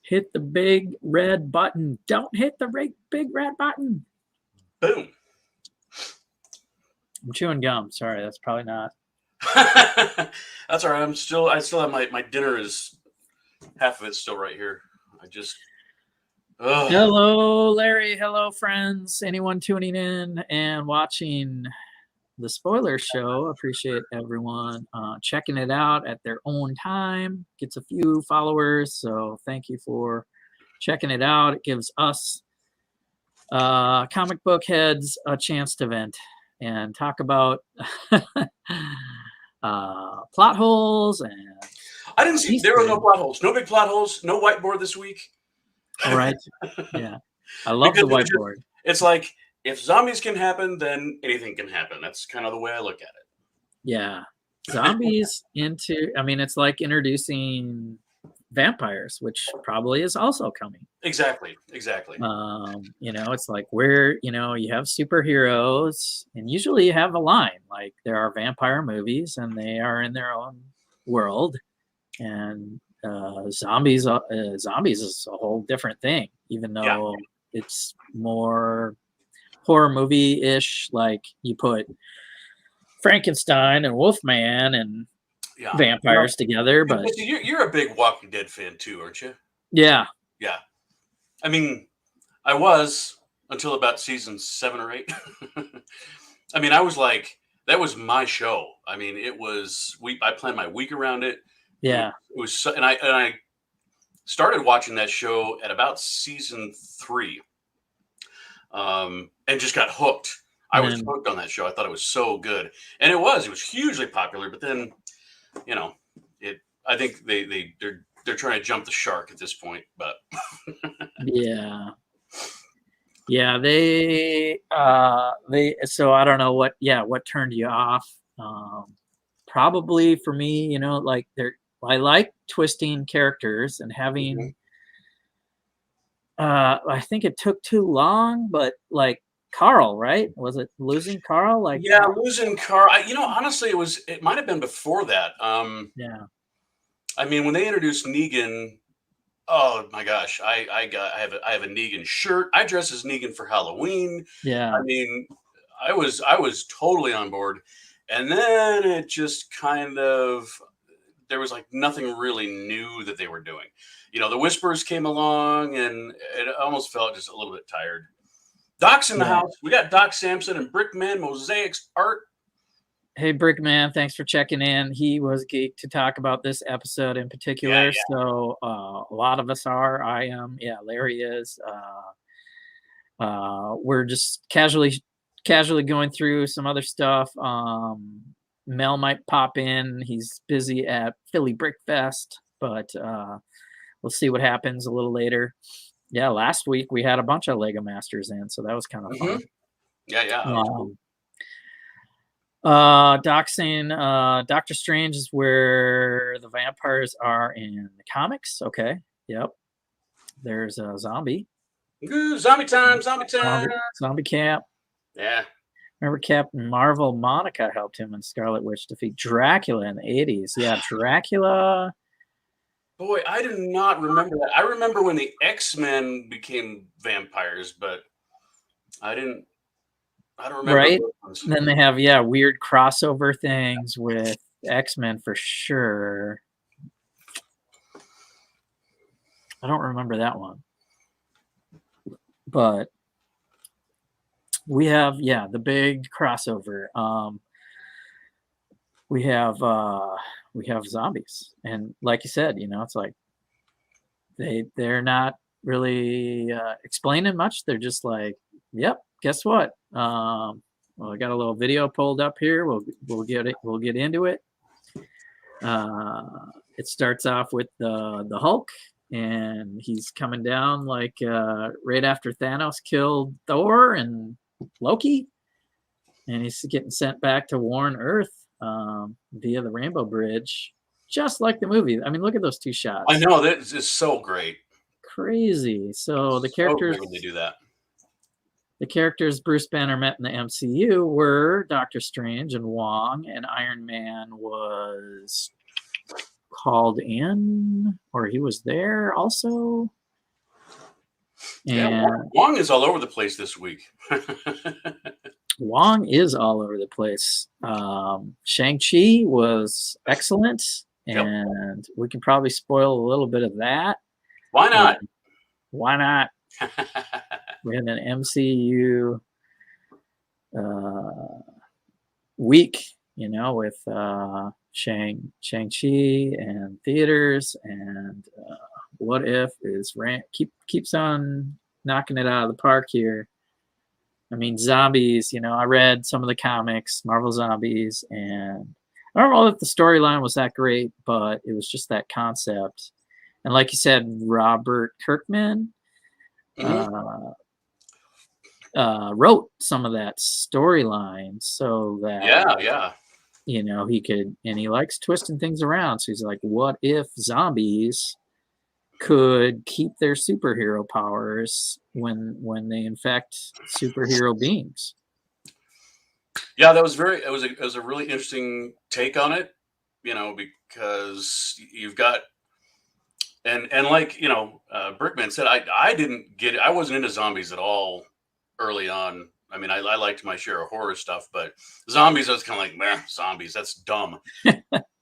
Hit the big red button. Don't hit the big red button. Boom. I'm chewing gum. Sorry, that's probably not. That's all right. I still have my dinner is half of it's still right here. I just. Ugh. Hello, Larry. Hello, friends. Anyone tuning in and watching the spoiler show? Appreciate everyone checking it out at their own time. Gets a few followers, so thank you for checking it out. It gives us comic book heads a chance to vent and talk about plot holes. And I didn't see there were no plot holes, no big plot holes, no whiteboard this week. All right, yeah, I love the whiteboard. It's like if zombies can happen, then anything can happen. That's kind of the way I look at it. Yeah, zombies into. I mean, it's like introducing vampires, which probably is also coming. Exactly. It's like where you have superheroes, and usually you have a line like there are vampire movies, and they are in their own world, and zombies is a whole different thing, even though it's more horror movie-ish. Like you put Frankenstein and Wolfman and vampires together, but you're a big Walking Dead fan too, aren't you? Yeah. I mean, I was until about season 7 or 8. I mean, I was like, that was my show. I mean, it was I planned my week around it. Yeah, it was, and I started watching that show at about season 3, and just got hooked. I was hooked on that show. I thought it was so good, and it was hugely popular. But then, I think they're trying to jump the shark at this point. But they so I don't know what turned you off. Probably for me, like I like twisting characters and having I think it took too long, but like Carl, right? Was it losing Carl? Losing Carl. Honestly, it might have been before that. I mean, when they introduced Negan, oh my gosh, I have a Negan shirt. I dress as Negan for Halloween. Yeah. I mean, I was totally on board, and then it just kind of there was like nothing really new that they were doing. The Whispers came along, and it almost felt just a little bit tired. Doc's in the house. We got Doc Samson and Brickman Mosaics art. Hey, Brickman, thanks for checking in. He was geeked to talk about this episode in particular. So a lot of us are. I am. Yeah, Larry is. We're just casually going through some other stuff. Mel might pop in. He's busy at Philly Brick Fest, but we'll see what happens a little later. Yeah, last week we had a bunch of Lego Masters in, so that was kind of fun. Doc saying Doctor Strange is where the vampires are in the comics. Okay. Yep. There's a zombie. Zombie time. Zombie Cap. Yeah. Remember Captain Marvel? Monica helped him and Scarlet Witch defeat Dracula in the 80s. Yeah, Dracula. Boy, I do not remember that. I remember when the X-Men became vampires, but I don't remember. Right? Then they have, weird crossover things with X-Men for sure. I don't remember that one. But we have, the big crossover. We have zombies. And like you said, it's like they're not really explaining much. They're just like, yep, guess what? Well, I got a little video pulled up here. We'll get into it. It starts off with the Hulk, and he's coming down like right after Thanos killed Thor and Loki, and he's getting sent back to Warren Earth via the Rainbow Bridge, just like the movie. I mean, look at those two shots. I know, that is so great. Crazy. So the characters when they do that. The characters Bruce Banner met in the MCU were Doctor Strange and Wong, and Iron Man was called in, or he was there also. Yeah, And Wong is all over the place this week. Wong is all over the place. Shang-Chi was excellent, Yep. and we can probably spoil a little bit of that. Why not? Why not? We had an MCU week, with Shang-Chi and theaters, and What If is keeps on knocking it out of the park here. I mean, zombies, I read some of the comics, Marvel Zombies, and I don't know if the storyline was that great, but it was just that concept. And like you said, Robert Kirkman Mhm. wrote some of that storyline so that, Yeah. he could, and he likes twisting things around. So he's like, what if zombies could keep their superhero powers when they infect superhero beings? Yeah, that was it was a really interesting take on it, because you've got and like, Brickman said, I didn't get it. I wasn't into zombies at all early on. I mean, I liked my share of horror stuff, but zombies, I was kind of like, man, zombies, that's dumb.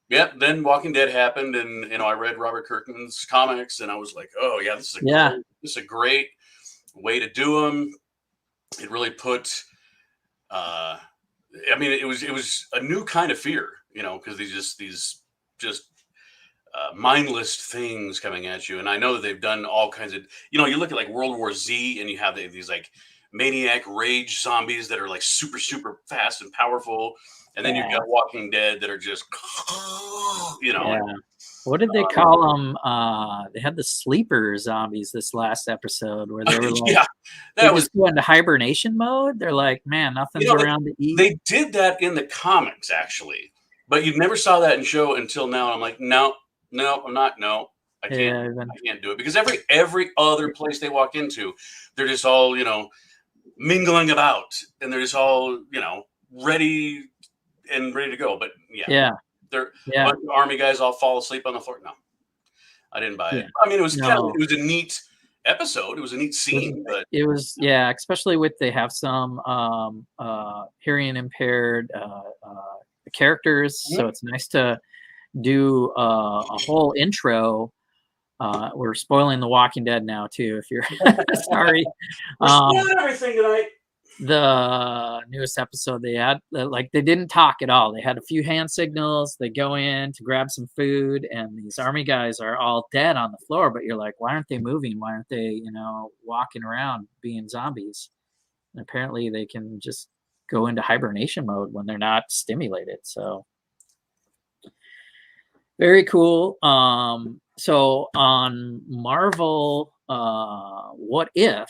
Yep. Then Walking Dead happened, and I read Robert Kirkman's comics, and I was like, oh yeah, Yeah, this is a great way to do them. It really put, uh, I mean, it was a new kind of fear, because these just mindless things coming at you. And I know that they've done all kinds of, you look at like World War Z, and you have these like maniac rage zombies that are like super, super fast and powerful. And then you've yeah, got Walking Dead that are just, yeah. and What did they call them? They had the sleeper zombies this last episode where they were like, yeah, they that was, just go into hibernation mode. They're like, man, nothing's they, around to eat. they did that in the comics actually, but you never saw that in show until now. And I'm like, no, no, I'm not. No, I can't. Yeah, even, I can't do it because every other place they walk into, they're just all mingling about, and they're just all ready ready to go. But yeah, yeah, they're a yeah, bunch of army guys all fall asleep on the floor. No, I didn't buy it. yeah. I mean, No, it was a neat episode. It was a neat it was, scene, but yeah, especially with they have some hearing impaired characters, so Mhm. it's nice to do a whole intro. We're spoiling The Walking Dead now too. If you're sorry, We're um, spoiling everything tonight. the newest episode they had, like they didn't talk at all. They had a few hand signals. They go in to grab some food, and these army guys are all dead on the floor. But you're like, why aren't they moving? Why aren't they, walking around being zombies? And apparently, they can just go into hibernation mode when they're not stimulated. So very cool. So on Marvel, What If,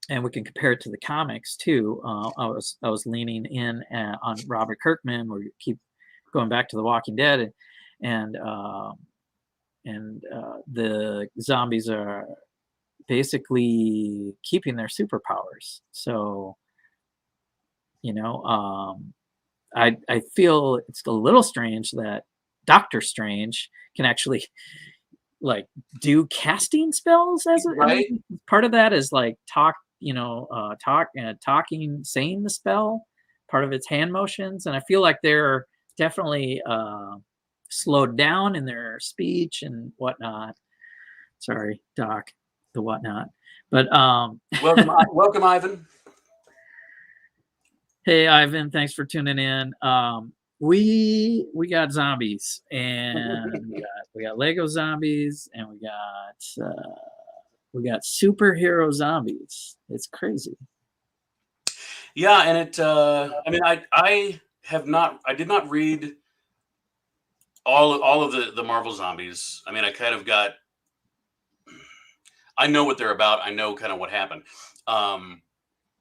and we can compare it to the comics too. I was leaning in on Robert Kirkman, where you keep going back to The Walking Dead, and the zombies are basically keeping their superpowers. So I feel it's a little strange that Doctor Strange can actually like do casting spells as a, and Right? part of that is like talking, saying the spell. Part of it's hand motions, and I feel like they're definitely slowed down in their speech and whatnot. Sorry, Doc, the whatnot. But Welcome, Ivan. hey, Ivan, thanks for tuning in. We got zombies, and we got Lego zombies, and we got superhero zombies. It's crazy. Yeah, and I mean, I did not read all of the Marvel zombies. I mean, I know what they're about. I know kind of what happened. Um,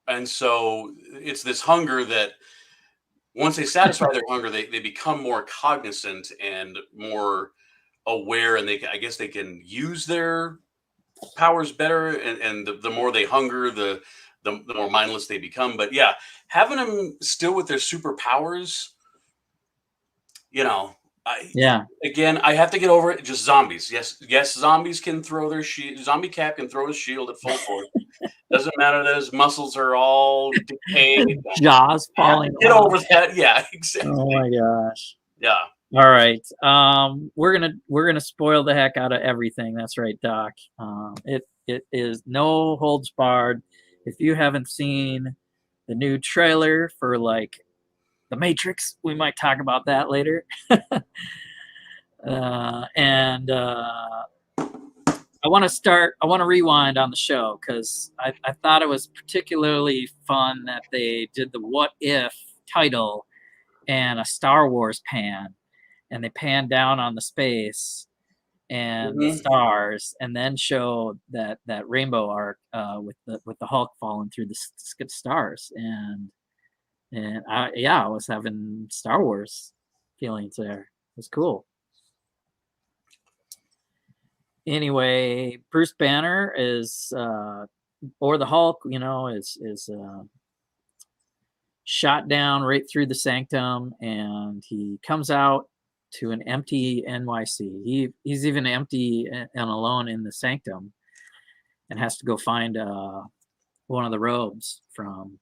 and so it's this hunger that once they satisfy their hunger, they become more cognizant and more aware, and I guess they can use their powers better. And the more they hunger, the more mindless they become. But yeah, having them still with their superpowers, you know, Again, I have to get over it. Just zombies. Yes, zombies can throw their shield. Zombie Cap can throw his shield at full force. Doesn't matter that his muscles are all decayed. Jaws falling Get off. over that. Yeah, exactly. Oh my gosh. Yeah. All right. We're gonna spoil the heck out of everything. That's right, Doc. It is no holds barred. If you haven't seen the new trailer for like The Matrix, we might talk about that later. And I want to rewind on the show because I thought it was particularly fun that they did the What If title and a Star Wars pan, and they pan down on the space and the stars, and then show that rainbow arc with the Hulk falling through the stars, and I was having Star Wars feelings there. It was cool. Anyway, Bruce Banner is or the Hulk, is shot down right through the sanctum, and he comes out to an empty NYC. He's even empty and alone in the sanctum, and has to go find one of the robes from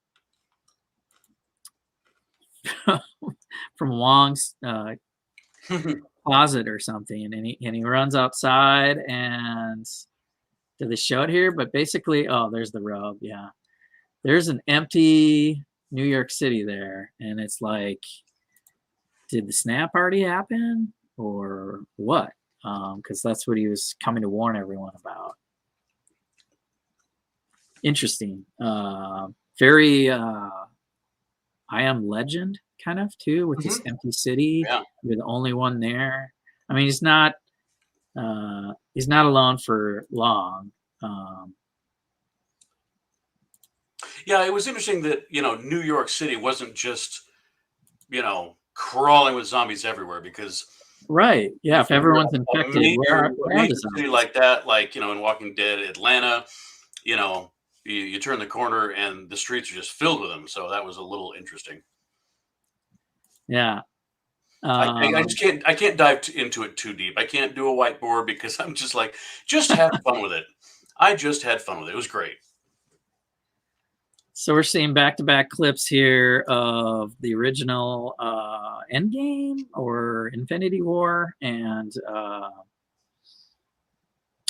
Wong's closet or something, and he runs outside. And did they show it here? But basically, there's the robe. Yeah, there's an empty New York City there, and it's like, did the snap already happen or what? Because that's what he was coming to warn everyone about. Interesting. Very I Am Legend kind of too, with this empty city. Yeah. You're the only one there. I mean, he's not alone for long. Yeah, it was interesting that, New York City wasn't just, crawling with zombies everywhere, because right. Yeah, if everyone's infected, a major city like that, like, in Walking Dead, Atlanta, you turn the corner and the streets are just filled with them. So that was a little interesting. Yeah. I just can't. I can't dive into it too deep. I can't do a whiteboard because I'm just like, just have fun with it. I just had fun with it. It was great. So we're seeing back-to-back clips here of the original Endgame or Infinity War, and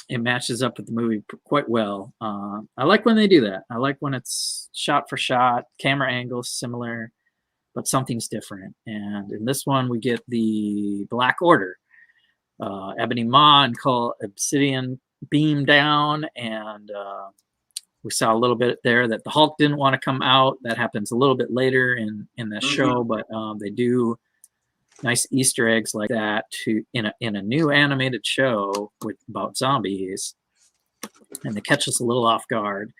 it matches up with the movie quite well. I like when they do that. I like when it's shot for shot, camera angles similar, but something's different. And in this one, we get the Black Order. Ebony Maw and Cull Obsidian beam down, and we saw a little bit there that the Hulk didn't want to come out. That happens a little bit later in the show, but they do nice Easter eggs like that in a new animated show about zombies, and they catch us a little off guard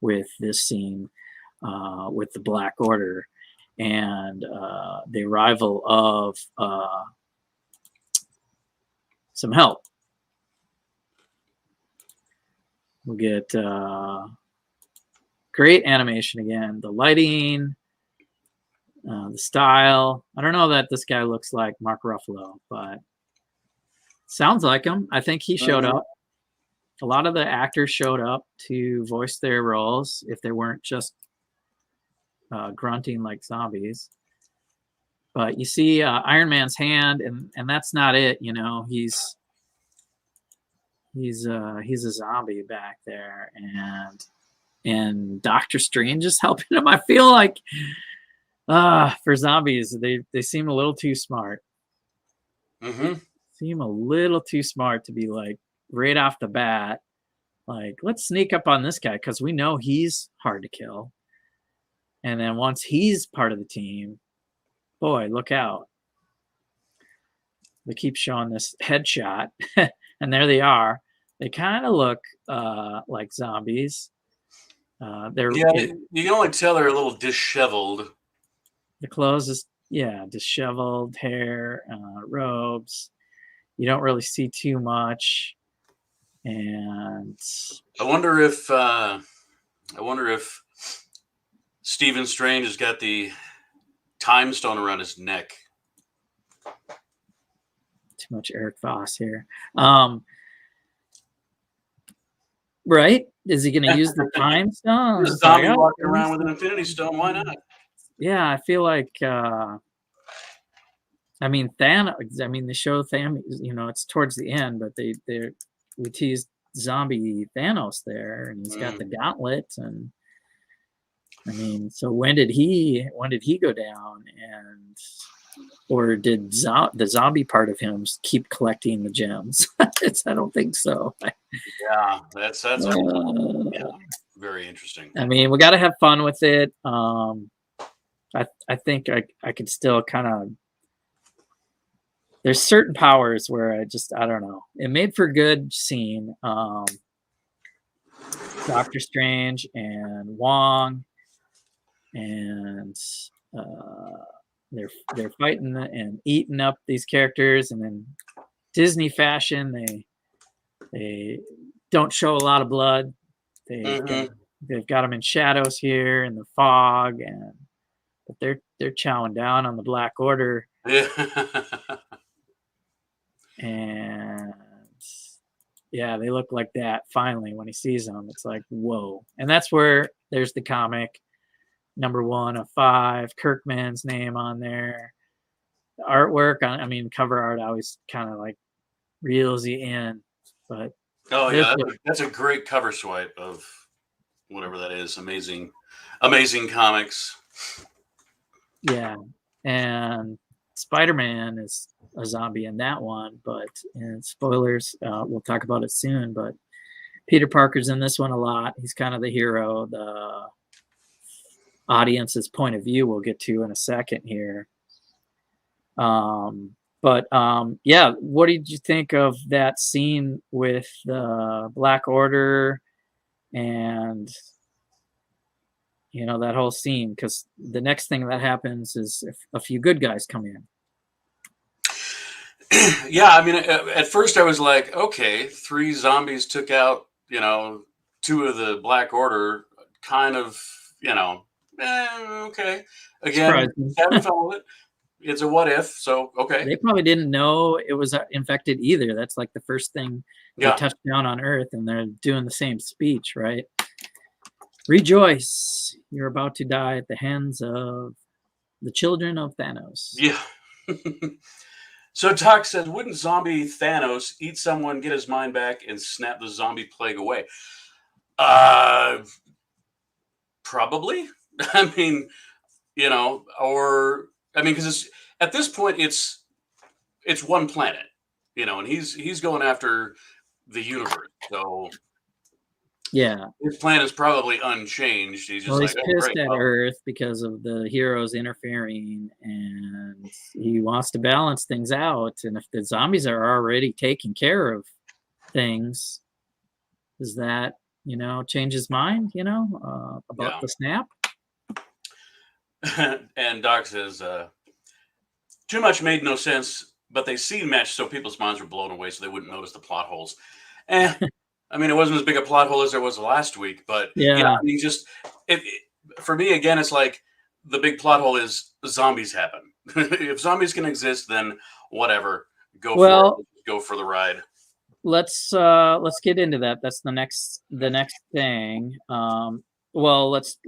with this scene with the Black Order and the arrival of some help. We'll get great animation again. The lighting, the style. I don't know that this guy looks like Mark Ruffalo, but sounds like him. I think he showed up. A lot of the actors showed up to voice their roles if they weren't just grunting like zombies. But you see Iron Man's hand, and that's not it. He's a zombie back there, and Doctor Strange is helping him. I feel like for zombies, they seem a little too smart. Seem a little too smart to be like right off the bat, like, let's sneak up on this guy because we know he's hard to kill. And then once he's part of the team, boy, look out. They keep showing this headshot, and there they are. They kind of look like zombies. You can only tell they're a little disheveled. The clothes is disheveled, hair, robes. You don't really see too much, and I wonder if Stephen Strange has got the time stone around his neck. too much Eric Voss here. Right? Is he going to use the time stone? There's a zombie walking around with an Infinity Stone. Why not? Yeah, I feel like. I mean, Thanos. I mean, the show Thanos. You know, it's towards the end, but we teased zombie Thanos there, and he's got the gauntlet, and I mean, so when did he go down, and or did the zombie part of him keep collecting the gems? I don't think so. Yeah, that's very interesting. I mean, we got to have fun with it. I think I could still kind of. There's certain powers where I don't know. It made for a good scene. Doctor Strange and Wong, and they're fighting and eating up these characters, and then Disney fashion, they don't show a lot of blood. They've got them in shadows here in the fog, but they're chowing down on the Black Order. Yeah. And yeah, they look like that. Finally, when he sees them, it's like, whoa. And that's where there's the comic #1 of 5, Kirkman's name on there. The artwork, I mean, cover art always kind of like reels you in. But that's a great cover swipe of whatever that is. Amazing comics. Yeah, and Spider-Man is a zombie in that one, but spoilers, we'll talk about it soon, but Peter Parker's in this one a lot. He's kind of the hero. The audience's point of view we'll get to in a second here. Yeah, what did you think of that scene with the Black Order and that whole scene? Because the next thing that happens is if a few good guys come in. Yeah, I mean, at first I was like, okay, 3 zombies took out, 2 of the Black Order, kind of, okay. Again, haven't followed it. It's a what if, so okay. They probably didn't know it was infected either. That's like the first thing they touched down on Earth, and they're doing the same speech, right? Rejoice, you're about to die at the hands of the children of Thanos. Yeah. So Doc says, wouldn't zombie Thanos eat someone, get his mind back, and snap the zombie plague away? Probably. I mean, because at this point it's one planet, and he's going after the universe. So yeah, his plan is probably unchanged. He's just he's pissed at Earth because of the heroes interfering, and he wants to balance things out. And if the zombies are already taking care of things, does that change his mind? About the snap. And Doc says, too much made no sense, but they scene matched, so people's minds were blown away, so they wouldn't notice the plot holes. And I mean, it wasn't as big a plot hole as there was last week, but I mean, for me again, it's like the big plot hole is zombies happen. If zombies can exist, then whatever, go for the ride. Let's get into that. That's the next thing. Well, let's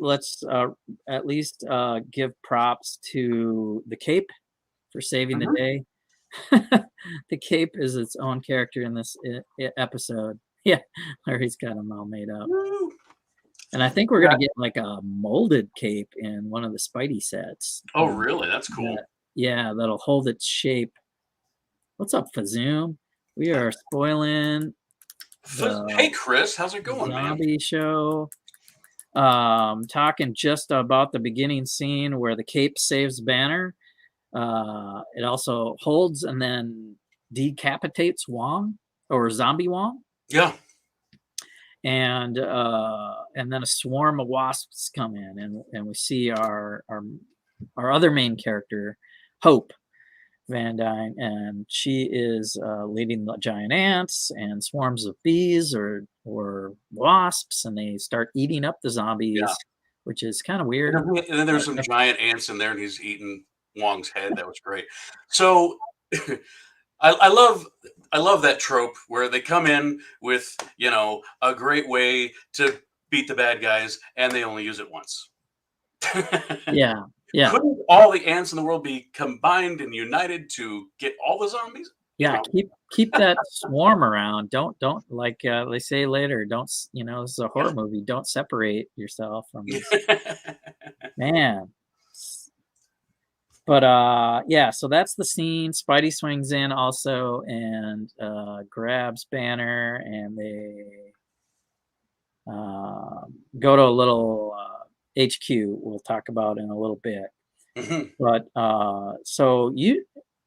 at least give props to the Cape for saving the day. The Cape is its own character in this episode. Yeah, Larry's got them all made up. Woo! And I think we're going to get like a molded cape in one of the Spidey sets. Oh, really? That's cool. That'll hold its shape. What's up, Fazoom? We are spoiling. Hey, Chris, how's it going, zombie show. Talking just about the beginning scene where the cape saves Banner. It also holds and then decapitates Wong or Zombie Wong. Yeah. And then a swarm of wasps come in, and we see our other main character, Hope Van Dyne, and she is leading the giant ants and swarms of bees or wasps, and they start eating up the zombies, which is kind of weird. And then there's some giant ants in there, and he's eating Wong's head. That was great. So I love that trope where they come in with, a great way to beat the bad guys and they only use it once. Yeah, yeah, Couldn't all the ants in the world be combined and united to get all the zombies? yeah. Keep that swarm around. Don't like they say later. Don't this is a horror movie. Don't separate yourself from this man. But yeah. So that's the scene. Spidey swings in also and grabs Banner, and they go to a little HQ. We'll talk about in a little bit. But so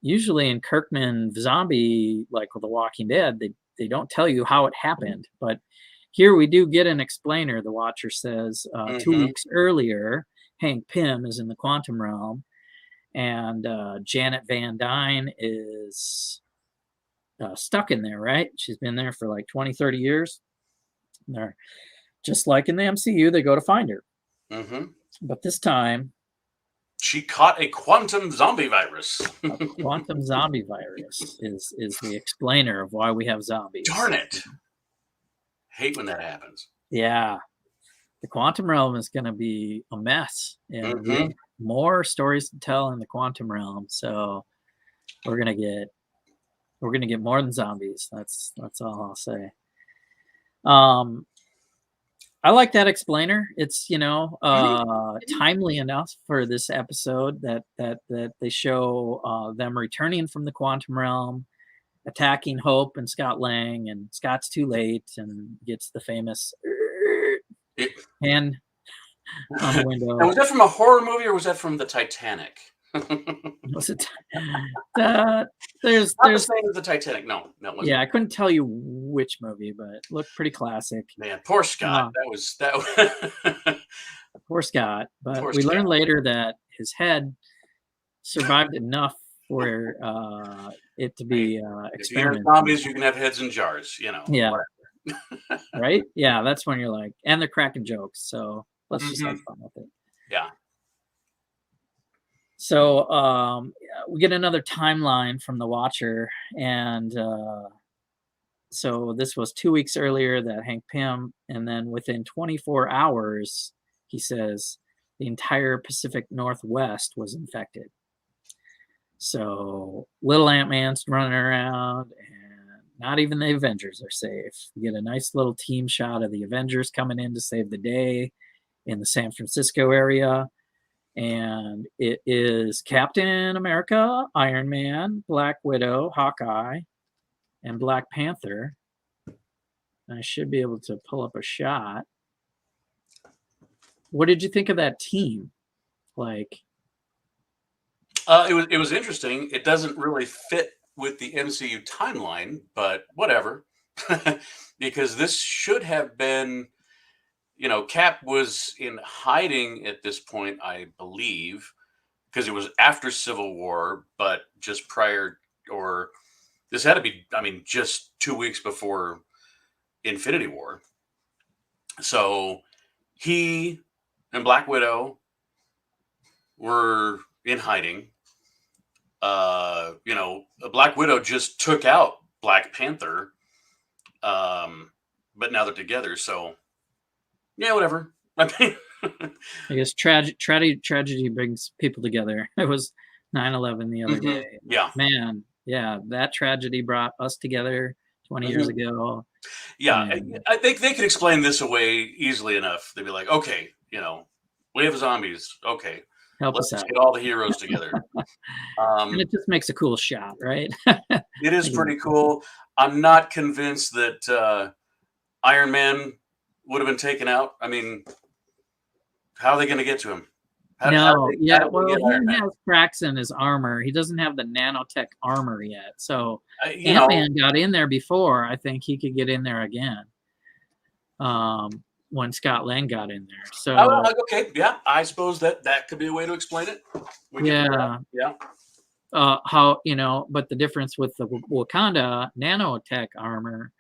usually in Kirkman zombie, like with The Walking Dead, they don't tell you how it happened, but here we do get an explainer. The Watcher says 2 weeks earlier, Hank Pym is in the quantum realm, and Janet Van Dyne is stuck in there, right? She's been there for like 20, 30 years. And they're just like in the MCU, they go to find her. But this time, she caught a quantum zombie virus. A quantum zombie virus is the explainer of why we have zombies. Darn it. Hate when that happens. Yeah. The quantum realm is going to be a mess. And we have more stories to tell in the quantum realm. So we're going to get more than zombies. That's all I'll say. I like that explainer. It's timely enough for this episode that they show them returning from the quantum realm, attacking Hope and Scott Lang, and Scott's too late and gets the famous hand on the window. Now, was that from a horror movie or was that from the Titanic? Was it? There's the Titanic. No, yeah, I couldn't tell you which movie, but it looked pretty classic. Man, poor Scott. That poor Scott. But we learned later that his head survived enough for it to be experimented. If you have zombies, you can have heads in jars. Yeah. Right. Yeah, that's when you're like, and they're cracking jokes. So let's just have fun with it. Yeah. So we get another timeline from the Watcher, and so this was 2 weeks earlier that Hank Pym, and then within 24 hours, he says the entire Pacific Northwest was infected. So little Ant-Man's running around, and not even the Avengers are safe. We get a nice little team shot of the Avengers coming in to save the day in the San Francisco area. And it is Captain America, Iron Man, Black Widow, Hawkeye, and Black Panther. I should be able to pull up a shot. What did you think of that team? Like, it was interesting. It doesn't really fit with the MCU timeline, but whatever, because this should have been. Cap was in hiding at this point, I believe, because it was after Civil War, but just prior, or this had to be, just 2 weeks before Infinity War. So he and Black Widow were in hiding. Black Widow just took out Black Panther, but now they're together, so. Yeah, whatever. I guess tragedy brings people together. It was 9/11 the other day. Yeah. Man, yeah, that tragedy brought us together 20 years ago. Yeah, and I think they could explain this away easily enough. They'd be like, okay, we have zombies. Okay, let's get all the heroes together. And it just makes a cool shot, right? It is pretty cool. I'm not convinced that Iron Man would have been taken out. How are they going to get to him? He has cracks in his armor. He doesn't have the nanotech armor yet. So Ant-Man got in there before. I think he could get in there again when Scott Lang got in there. So okay, yeah, I suppose that could be a way to explain it. Yeah. But the difference with the Wakanda nanotech armor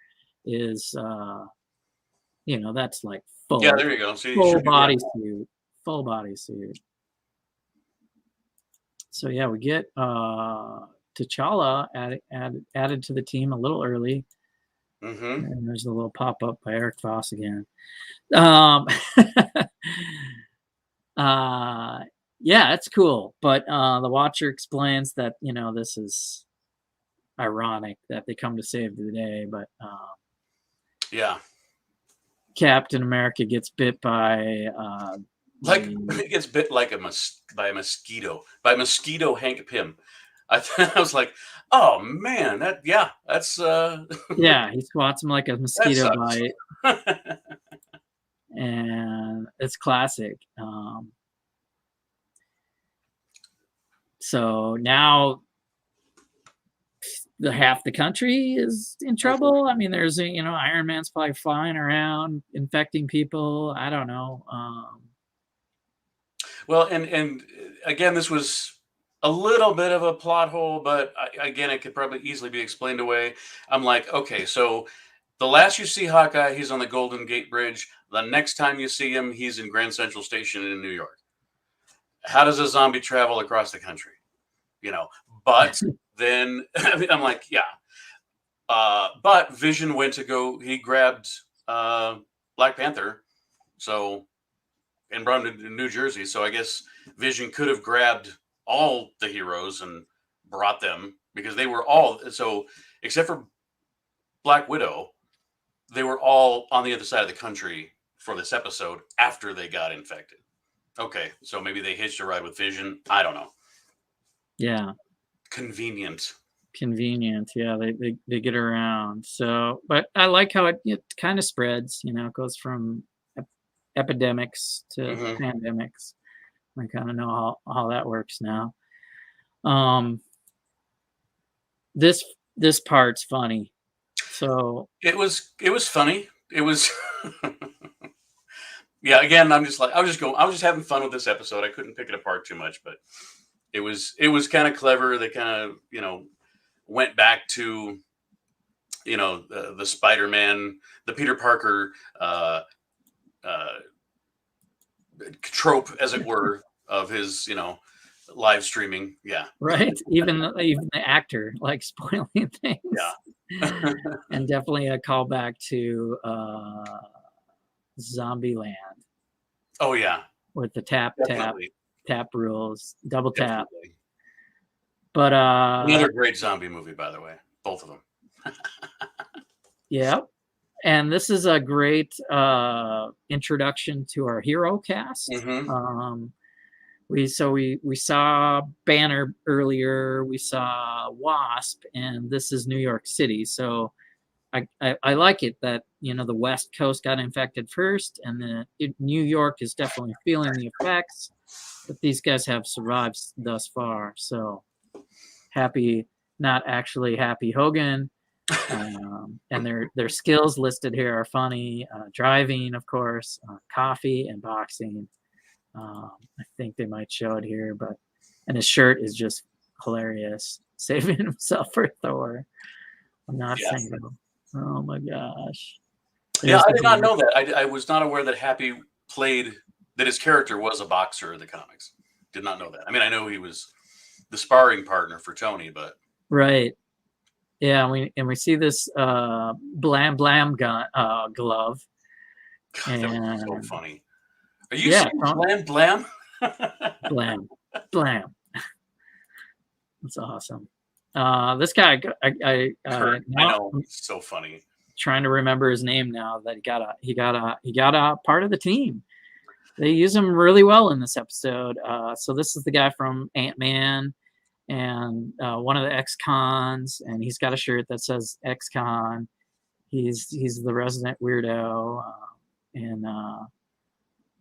is that's like full. Yeah, there you go. So full bodysuit. So yeah, we get T'Challa added to the team a little early. Mm-hmm. And there's a little pop-up by Eric Voss again. Yeah, it's cool. But the Watcher explains that, this is ironic that they come to save the day, but Yeah. Captain America gets bit by it gets bit like by a mosquito. By mosquito Hank Pym. I was like, oh man, that's yeah, he swats him like a mosquito that bite. And it's classic. So now half the country is in trouble. I mean, there's Iron Man's probably flying around infecting people. I don't know. Well, and again, this was a little bit of a plot hole, but again, it could probably easily be explained away. I'm like, okay, so the last you see Hawkeye, he's on the Golden Gate Bridge. The next time you see him, he's in Grand Central Station in New York. How does a zombie travel across the country? But then I'm like, yeah. But Vision went to go. He grabbed Black Panther, and brought him to New Jersey. So I guess Vision could have grabbed all the heroes and brought them, because they were all except for Black Widow, they were all on the other side of the country for this episode after they got infected. Okay, so maybe they hitched a ride with Vision. I don't know. Yeah. Convenient. Yeah, they get around. So, but I like how it kind of spreads. It goes from epidemics to pandemics. I kind of know how that works now. This part's funny. So it was funny. It was yeah, again, I was just having fun with this episode. I couldn't pick it apart too much, but it was kind of clever. They kind of, went back to, the Spider-Man, the Peter Parker trope, as it were, of his, live streaming. Yeah. Right. Even the actor like spoiling things. Yeah. And definitely a callback to Zombieland. Oh yeah. With the tap rules, double tap. Definitely. But another great zombie movie, by the way, both of them. Yeah. And this is a great introduction to our hero cast. We saw Banner earlier. We saw Wasp, and this is New York City. So I like it that the West Coast got infected first, and New York is definitely feeling the effects. But these guys have survived thus far. So not actually Happy Hogan. And their skills listed here are funny. Driving, of course, coffee, and boxing. I think they might show it here, and his shirt is just hilarious. Saving himself for Thor. I'm not single. Oh my gosh. Yeah, I did not know that. I was not aware that Happy that his character was a boxer in the comics. Did not know that. I mean, I know he was the sparring partner for Tony, but right. Yeah, we see this blam blam glove. God, that was so funny. Are you saying blam blam? Blam blam. That's awesome. This guy, I know, it's so funny. Trying to remember his name now. That he got a part of the team. They use him really well in this episode. So this is the guy from Ant-Man and one of the ex-cons, and he's got a shirt that says ex-con. He's the resident weirdo, and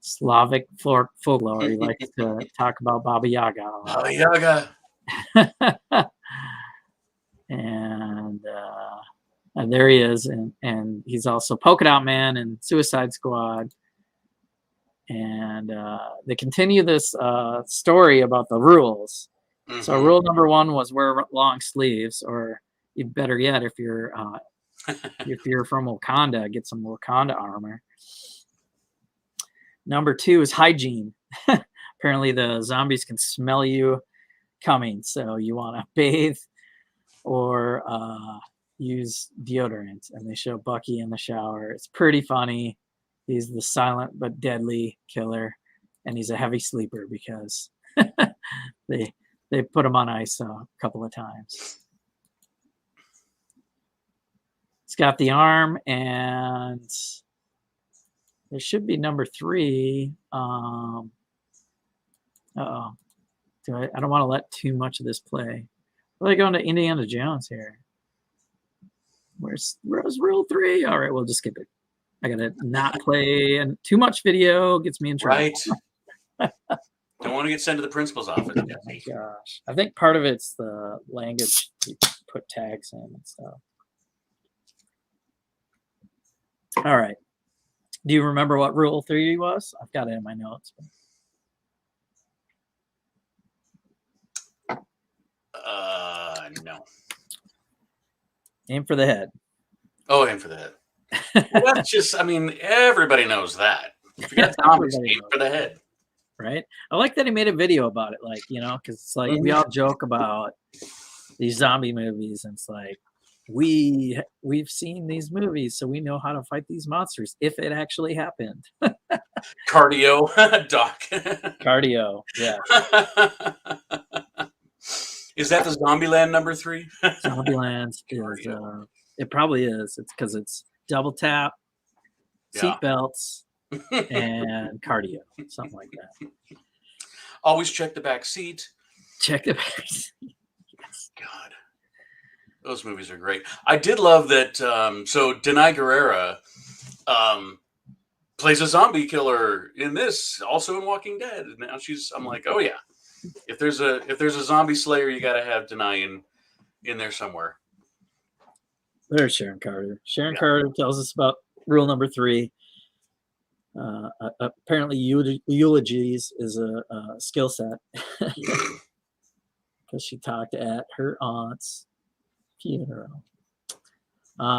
Slavic folklore. He likes to talk about Baba Yaga. Baba Yaga. And there he is, and he's also Polka Dot Man and Suicide Squad. And they continue this story about the rules. So rule number 1 was wear long sleeves, or better yet, if you're from Wakanda, get some Wakanda armor. Number 2 is hygiene. Apparently the zombies can smell you coming, so you want to bathe or use deodorant. And they show Bucky in the shower. It's pretty funny. He's the silent but deadly killer, and he's a heavy sleeper because they put him on ice a couple of times. He's got the arm, and there should be number 3. Uh-oh. I don't want to let too much of this play. Are they going to Indiana Jones here? Where's Rule 3? All right, we'll just skip it. I gotta not play, and too much video gets me in trouble. Right. Don't want to get sent to the principal's office. Oh my gosh. I think part of it's the language you put tags in and stuff. All right. Do you remember what Rule 3 was? I've got it in my notes. No. Aim for the head. Oh, aim for the head. Well, that's just, I mean, everybody knows that. If you got zombies, aim for the head. Right? I like that he made a video about it, like, you know, because it's like we all joke about these zombie movies, and it's like we've seen these movies, so we know how to fight these monsters if it actually happened. Cardio, Doc. Cardio, yeah. Is that the Zombieland number 3? Zombieland is it probably is. It's because it's double tap, seat belts, and cardio, something like that. Always check the back seat. Check the back seat. Yes. God, those movies are great. I did love that. So Denai Guerrera plays a zombie killer in this, also in Walking Dead. And now I'm like, oh yeah. If there's a zombie slayer, you got to have Denai in there somewhere. There's Sharon Carter. Sharon Carter tells us about rule number 3. Apparently, eulogies is a skill set because she talked at her aunt's funeral.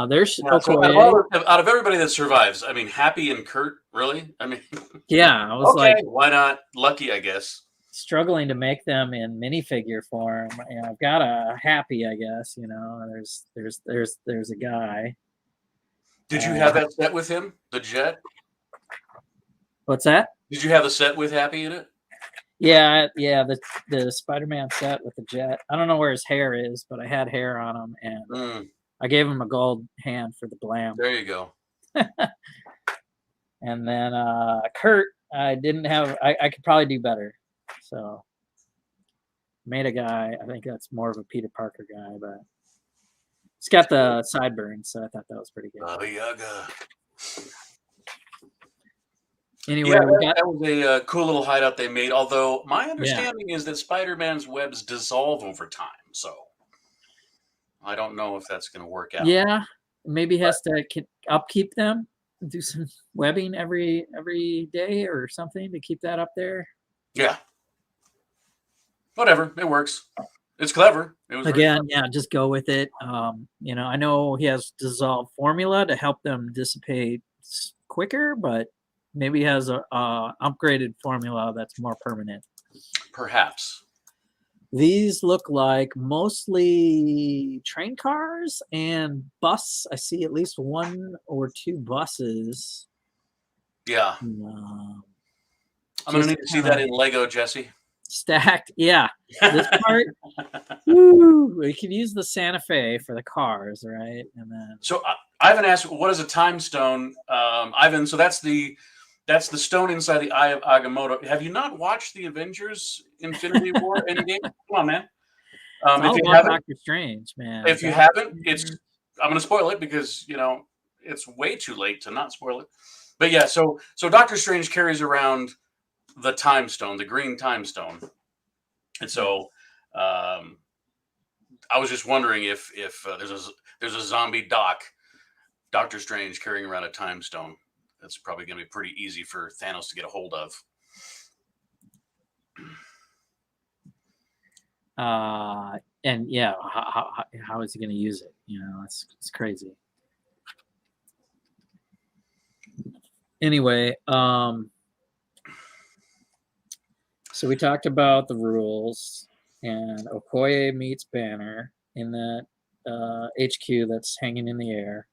There's so out of everybody that survives, I mean, Happy and Kurt, really? I mean, yeah, I was okay, like, why not? Lucky, I guess. Struggling to make them in minifigure form. You know, I've got a Happy, I guess. You know, there's a guy. Did you have that set with him, the jet? What's that? Did you have the set with Happy in it? Yeah, the Spider-Man set with the jet. I don't know where his hair is, but I had hair on him, and I gave him a gold hand for the blam. There you go. And then Kurt, I didn't have. I could probably do better, so made a guy. I think that's more of a Peter Parker guy, but it's got the sideburns, so I thought that was pretty good. Baba Yaga. Anyway, yeah, that was a cool little hideout they made. Although my understanding is that Spider-Man's webs dissolve over time, so I don't know if that's going to work out. Yeah, maybe he has to upkeep them, do some webbing every day or something to keep that up there. Yeah, whatever, it works. It's clever. It was again, just go with it. You know, I know he has dissolved formula to help them dissipate quicker, but maybe he has a upgraded formula that's more permanent. Perhaps. These look like mostly train cars and bus. I see at least 1 or 2 buses. Yeah. I'm going to need to see that in Lego, Jesse. Stacked. Yeah. This part, woo, we could use the Santa Fe for the cars, right? And then. So Ivan asked, what is a time stone? Ivan, so that's the stone inside the Eye of Agamotto. Have you not watched the Avengers Infinity War Endgame? Come on, man. If you haven't, Doctor Strange, man. If you haven't, I'm going to spoil it because, you know, it's way too late to not spoil it. But yeah, so Doctor Strange carries around the time stone, the green time stone. And so I was just wondering if there's a zombie Doctor Strange carrying around a time stone. That's probably going to be pretty easy for Thanos to get a hold of. And yeah, how is he going to use it? You know, it's crazy. Anyway, so we talked about the rules, and Okoye meets Banner in that HQ that's hanging in the air.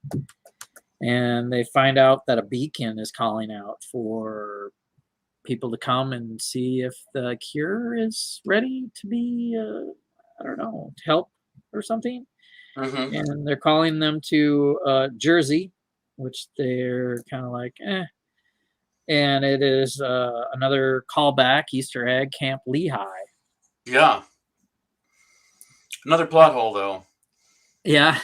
And they find out that a beacon is calling out for people to come and see if the cure is ready to be, I don't know, to help or something. Mm-hmm. And they're calling them to Jersey, which they're kind of like, eh. And it is another callback, Easter egg, Camp Lehigh. Yeah. Another plot hole, though. Yeah.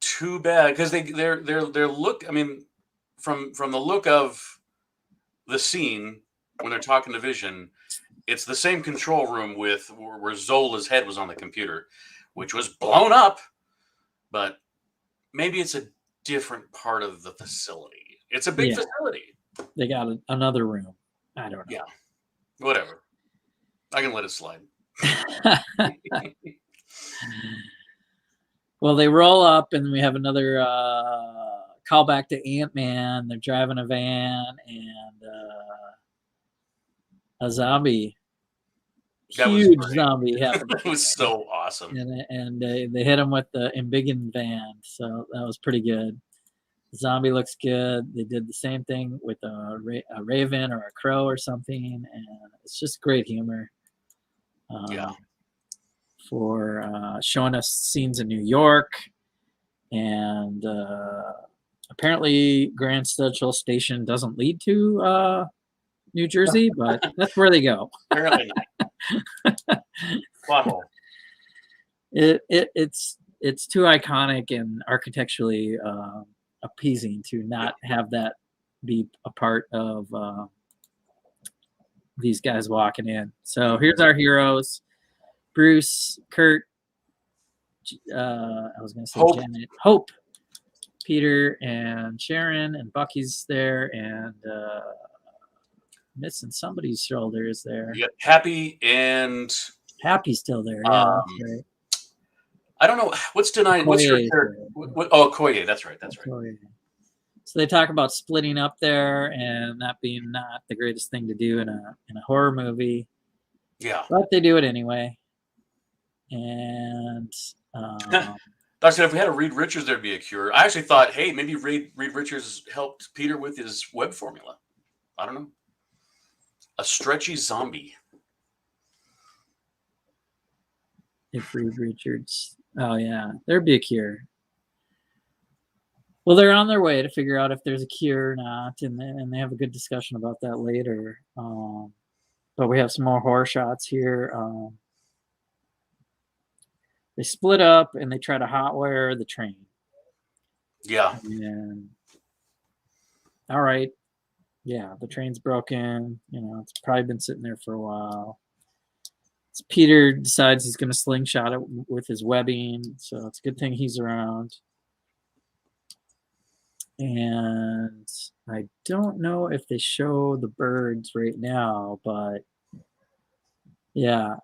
Too bad, because their look. I mean, from the look of the scene when they're talking to Vision, it's the same control room with where Zola's head was on the computer, which was blown up. But maybe it's a different part of the facility. It's a big facility. They got another room. I don't know. Yeah. Whatever. I can let it slide. Well, they roll up, and we have another callback to Ant-Man. They're driving a van, and a zombie, huge zombie happened. It was so awesome. And they hit him with the embiggen van, so that was pretty good. The zombie looks good. They did the same thing with a raven or a crow or something, and it's just great humor. For showing us scenes in New York, and apparently Grand Central Station doesn't lead to New Jersey, but that's where they go. Apparently not. Plot hole. It's too iconic and architecturally appeasing to not have that be a part of these guys walking in. So here's our heroes. Bruce, Kurt, I was going to say Hope. Janet, Hope, Peter, and Sharon, and Bucky's there, and missing somebody's shoulders there. You got Happy and Happy's still there. Yeah, that's right. I don't know what's denied. What's your character? Oh, Koye. That's right. Koye. So they talk about splitting up there, and that being not the greatest thing to do in a horror movie. Yeah, but they do it anyway. And I said if we had a Reed Richards, there'd be a cure. I actually thought, hey, maybe Reed Richards helped Peter with his web formula. I don't know. A stretchy zombie. If Reed Richards, oh yeah, there'd be a cure. Well, they're on their way to figure out if there's a cure or not, and they have a good discussion about that later. But we have some more horror shots here. They split up and they try to hotwire the train. Yeah. And all right. Yeah, the train's broken. You know, it's probably been sitting there for a while. So Peter decides he's going to slingshot it with his webbing. So it's a good thing he's around. And I don't know if they show the birds right now, but yeah,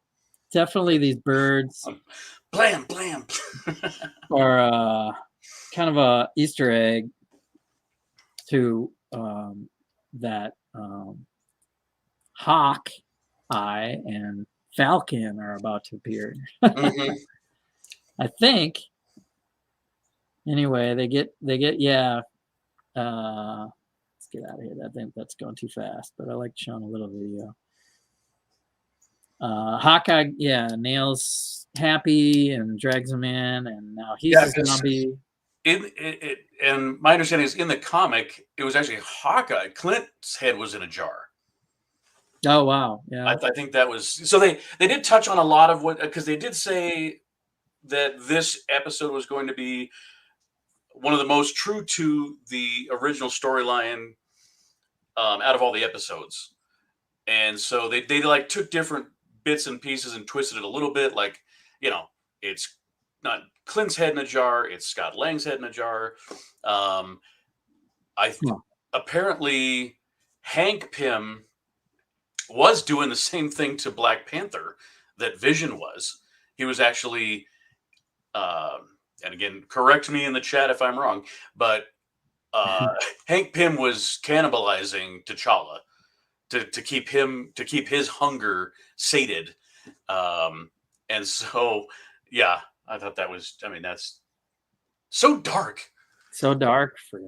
definitely these birds. Blam, blam. Are kind of a Easter egg to that Hawkeye and Falcon are about to appear. Mm-hmm. I think. Anyway, they get yeah. Let's get out of here. I think that's going too fast, but I like showing a little video. Hawkeye, yeah, nails Happy and drags him in, and now he's a zombie. And my understanding is in the comic, it was actually Hawkeye. Clint's head was in a jar. Oh wow, yeah. I think that was so. They did touch on a lot of what, because they did say that this episode was going to be one of the most true to the original storyline out of all the episodes, and so they like took different bits and pieces and twisted it a little bit. Like, you know, it's not Clint's head in a jar; it's Scott Lang's head in a jar. Apparently Hank Pym was doing the same thing to Black Panther that Vision was. He was actually, and again, correct me in the chat if I'm wrong, but Hank Pym was cannibalizing T'Challa to keep his hunger sated. And so, yeah, I thought that was. I mean, that's so dark. So dark for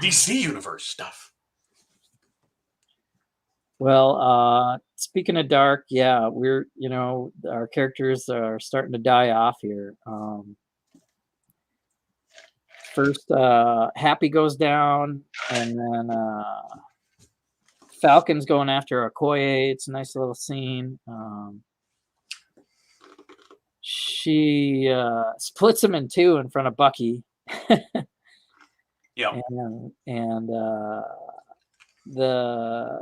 DC universe stuff. Well, speaking of dark, yeah, we're our characters are starting to die off here. First, Happy goes down, and then Falcon's going after Okoye. It's a nice little scene. She splits him in two in front of Bucky. Yeah. And the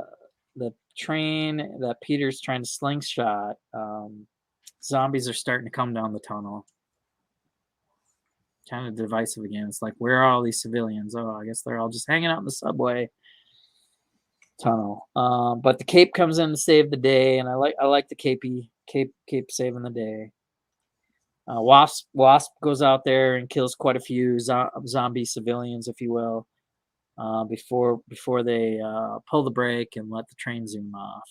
train that Peter's trying to slingshot, zombies are starting to come down the tunnel. Kind of divisive again. It's like, where are all these civilians? Oh, I guess they're all just hanging out in the subway tunnel. But the Cape comes in to save the day, and I like the Cape saving the day. Wasp goes out there and kills quite a few zombie civilians, if you will, before they pull the brake and let the train zoom off.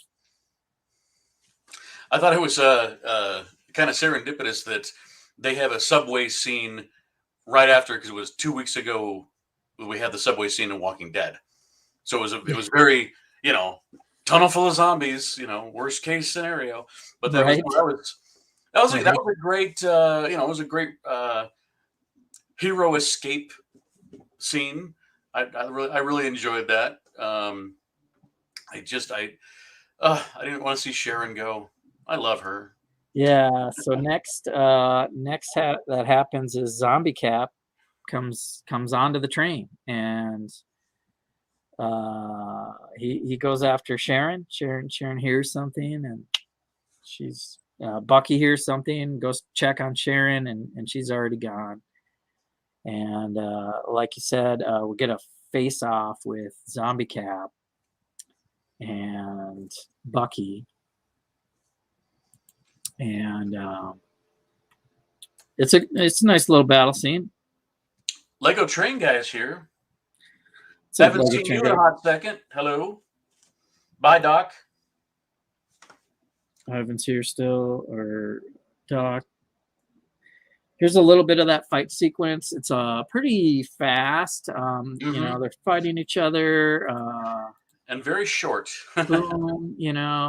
I thought it was kind of serendipitous that they have a subway scene right after, because it was 2 weeks ago we had the subway scene in Walking Dead. So it was very, tunnel full of zombies, worst case scenario. But that was a great, it was a great hero escape scene. I really enjoyed that. I didn't want to see Sharon go. I love her. Yeah. So next that happens is Zombie Cap comes onto the train, and he goes after Sharon. Sharon hears something, and she's Bucky hears something, goes check on Sharon, and she's already gone. And like you said, we get a face off with Zombie Cap and Bucky. And it's a nice little battle scene. Lego Train Guys here. Haven't seen you in a hot second. Hello. Bye, Doc. Ivan's here still, or Doc. Here's a little bit of that fight sequence. It's pretty fast. They're fighting each other. And very short. Boom,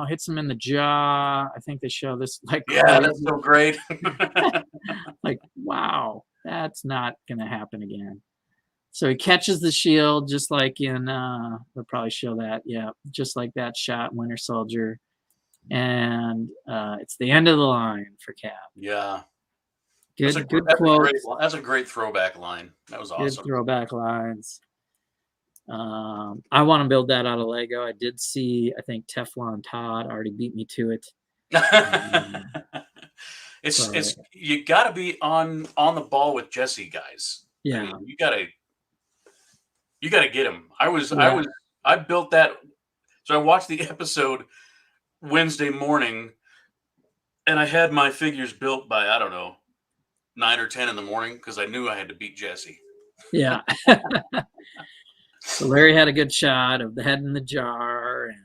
hits him in the jaw. I think they show this that's so great. Like, wow, that's not gonna happen again. So he catches the shield, just like in they'll probably show that, just like that shot in Winter Soldier. And it's the end of the line for Cap. Yeah. Good quote. That's a great throwback line. That was awesome. Good throwback lines. I want to build that out of Lego. I did see, I think Teflon Todd already beat me to it. It's you got to be on the ball with Jesse, guys. Yeah, I mean, you got to get him. I built that. So I watched the episode Wednesday morning, and I had my figures built by, I don't know, 9 or 10 in the morning, because I knew I had to beat Jesse. Yeah. So Larry had a good shot of the head in the jar, and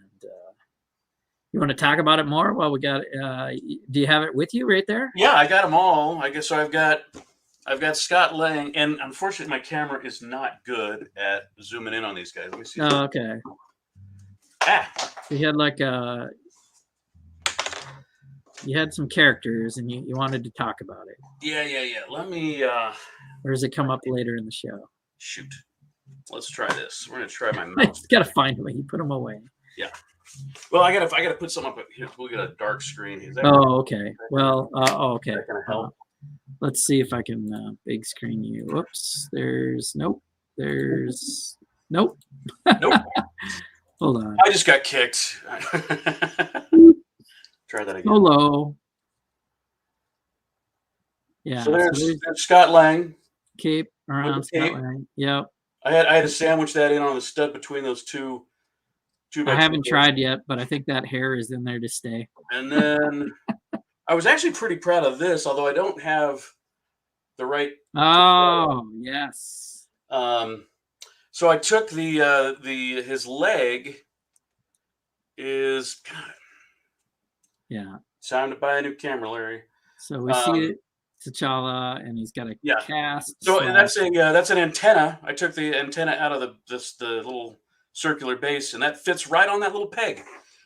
you want to talk about it more? Well, we got. Do you have it with you right there? Yeah, I got them all. I guess so. I've got Scott Lang, and unfortunately, my camera is not good at zooming in on these guys. Let me see. Oh, okay. You had you had some characters, and you wanted to talk about it. Yeah. Let me. Or does it come up later in the show? Shoot. Let's try this. We're gonna try my mouse. Got to find a way. You put them away. Yeah. Well, I gotta put some up here. We'll get a dark screen. Okay. Well. Okay. Is that gonna help? Let's see if I can big screen you. Whoops. Nope. Nope. Hold on. I just got kicked. Try that again. Hello. Yeah. So there's Scott Lang. Cape around Scott Lang. Yep. I had to sandwich that in on the stud between those two. I haven't tried yet, but I think that hair is in there to stay. And then I was actually pretty proud of this, although I don't have the right. Oh, yes. So I took his leg is. Yeah. Time to buy a new camera, Larry. So we see it. T'Challa, and he's got a cast. So that's an antenna. I took the antenna out of the little circular base, and that fits right on that little peg.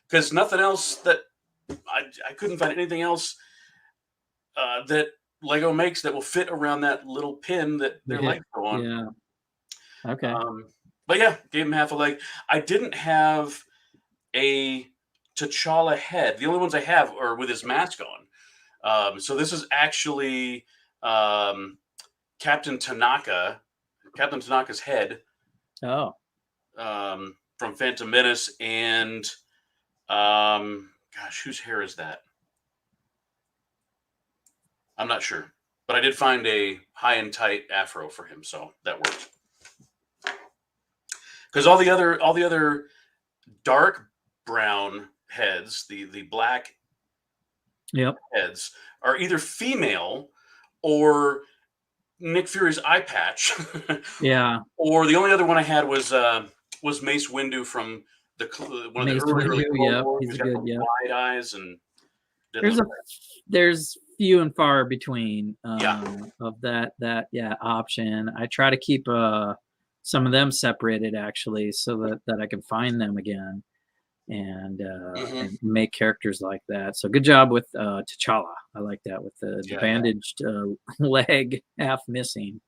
Because nothing else that I couldn't find anything else that Lego makes that will fit around that little pin that their legs go on. Yeah. Okay. But yeah, gave him half a leg. I didn't have a T'Challa head. The only ones I have are with his mask on. So this is actually Captain Tanaka's head. Oh. From Phantom Menace, and gosh, whose hair is that? I'm not sure, but I did find a high and tight afro for him, so that worked. Because all the other dark brown heads, the black heads, are either female or Nick Fury's eye patch. Yeah. Or the only other one I had was Mace Windu from one of the early Wars. He's good. Yeah. Wide eyes, and there's few and far between of that option. I try to keep some of them separated actually, so that I can find them again and make characters like that. So good job with T'Challa. I like that with the bandaged leg half missing.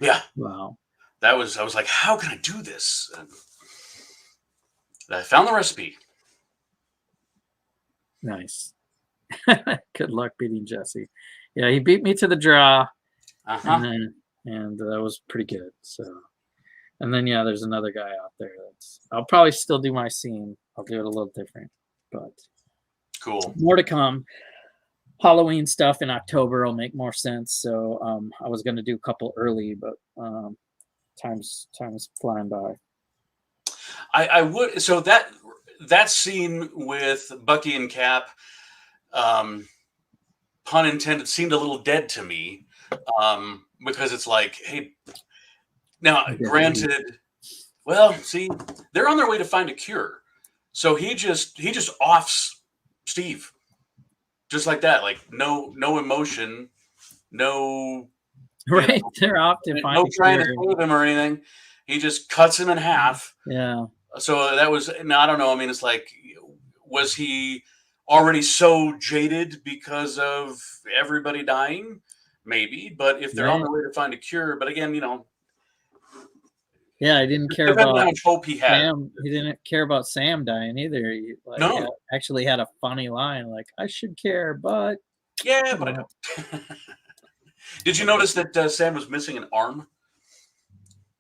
Yeah. Wow. I was like, how can I do this? And I found the recipe. Nice. Good luck beating Jesse. Yeah, he beat me to the draw, and that was pretty good. So, and then there's another guy out there I'll probably still do my scene. I'll do it a little different, but cool. More to come. Halloween stuff in October will make more sense. So I was going to do a couple early, but time's flying by. I would. So that scene with Bucky and Cap, pun intended, seemed a little dead to me, because it's like, hey, now granted, well, see, they're on their way to find a cure, so he just offs Steve, just like that, like no emotion, no. Right, they're off to find no trying to save him or anything. He just cuts him in half. Yeah. So that was, no, I don't know. I mean, it's like, was he already so jaded because of everybody dying? Maybe, but if they're on the way to find a cure, but again, yeah, I didn't care about how much hope he had. Sam. He didn't care about Sam dying either. He, no, actually had a funny line like, "I should care, but but I don't." Did you notice that Sam was missing an arm?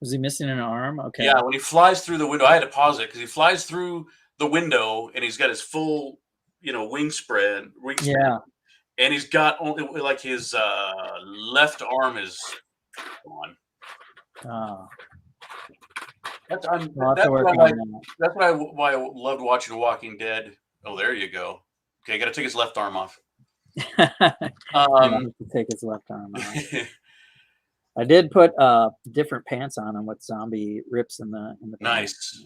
Was he missing an arm? Okay. Yeah, when he flies through the window, I had to pause it because he flies through the window and he's got his full, wingspread. Yeah. And he's got only like his left arm is gone. Oh. That's why I loved watching Walking Dead. Oh, there you go. Okay, got to take his left arm off. Take his left arm off. I did put different pants on him with zombie rips in the nice.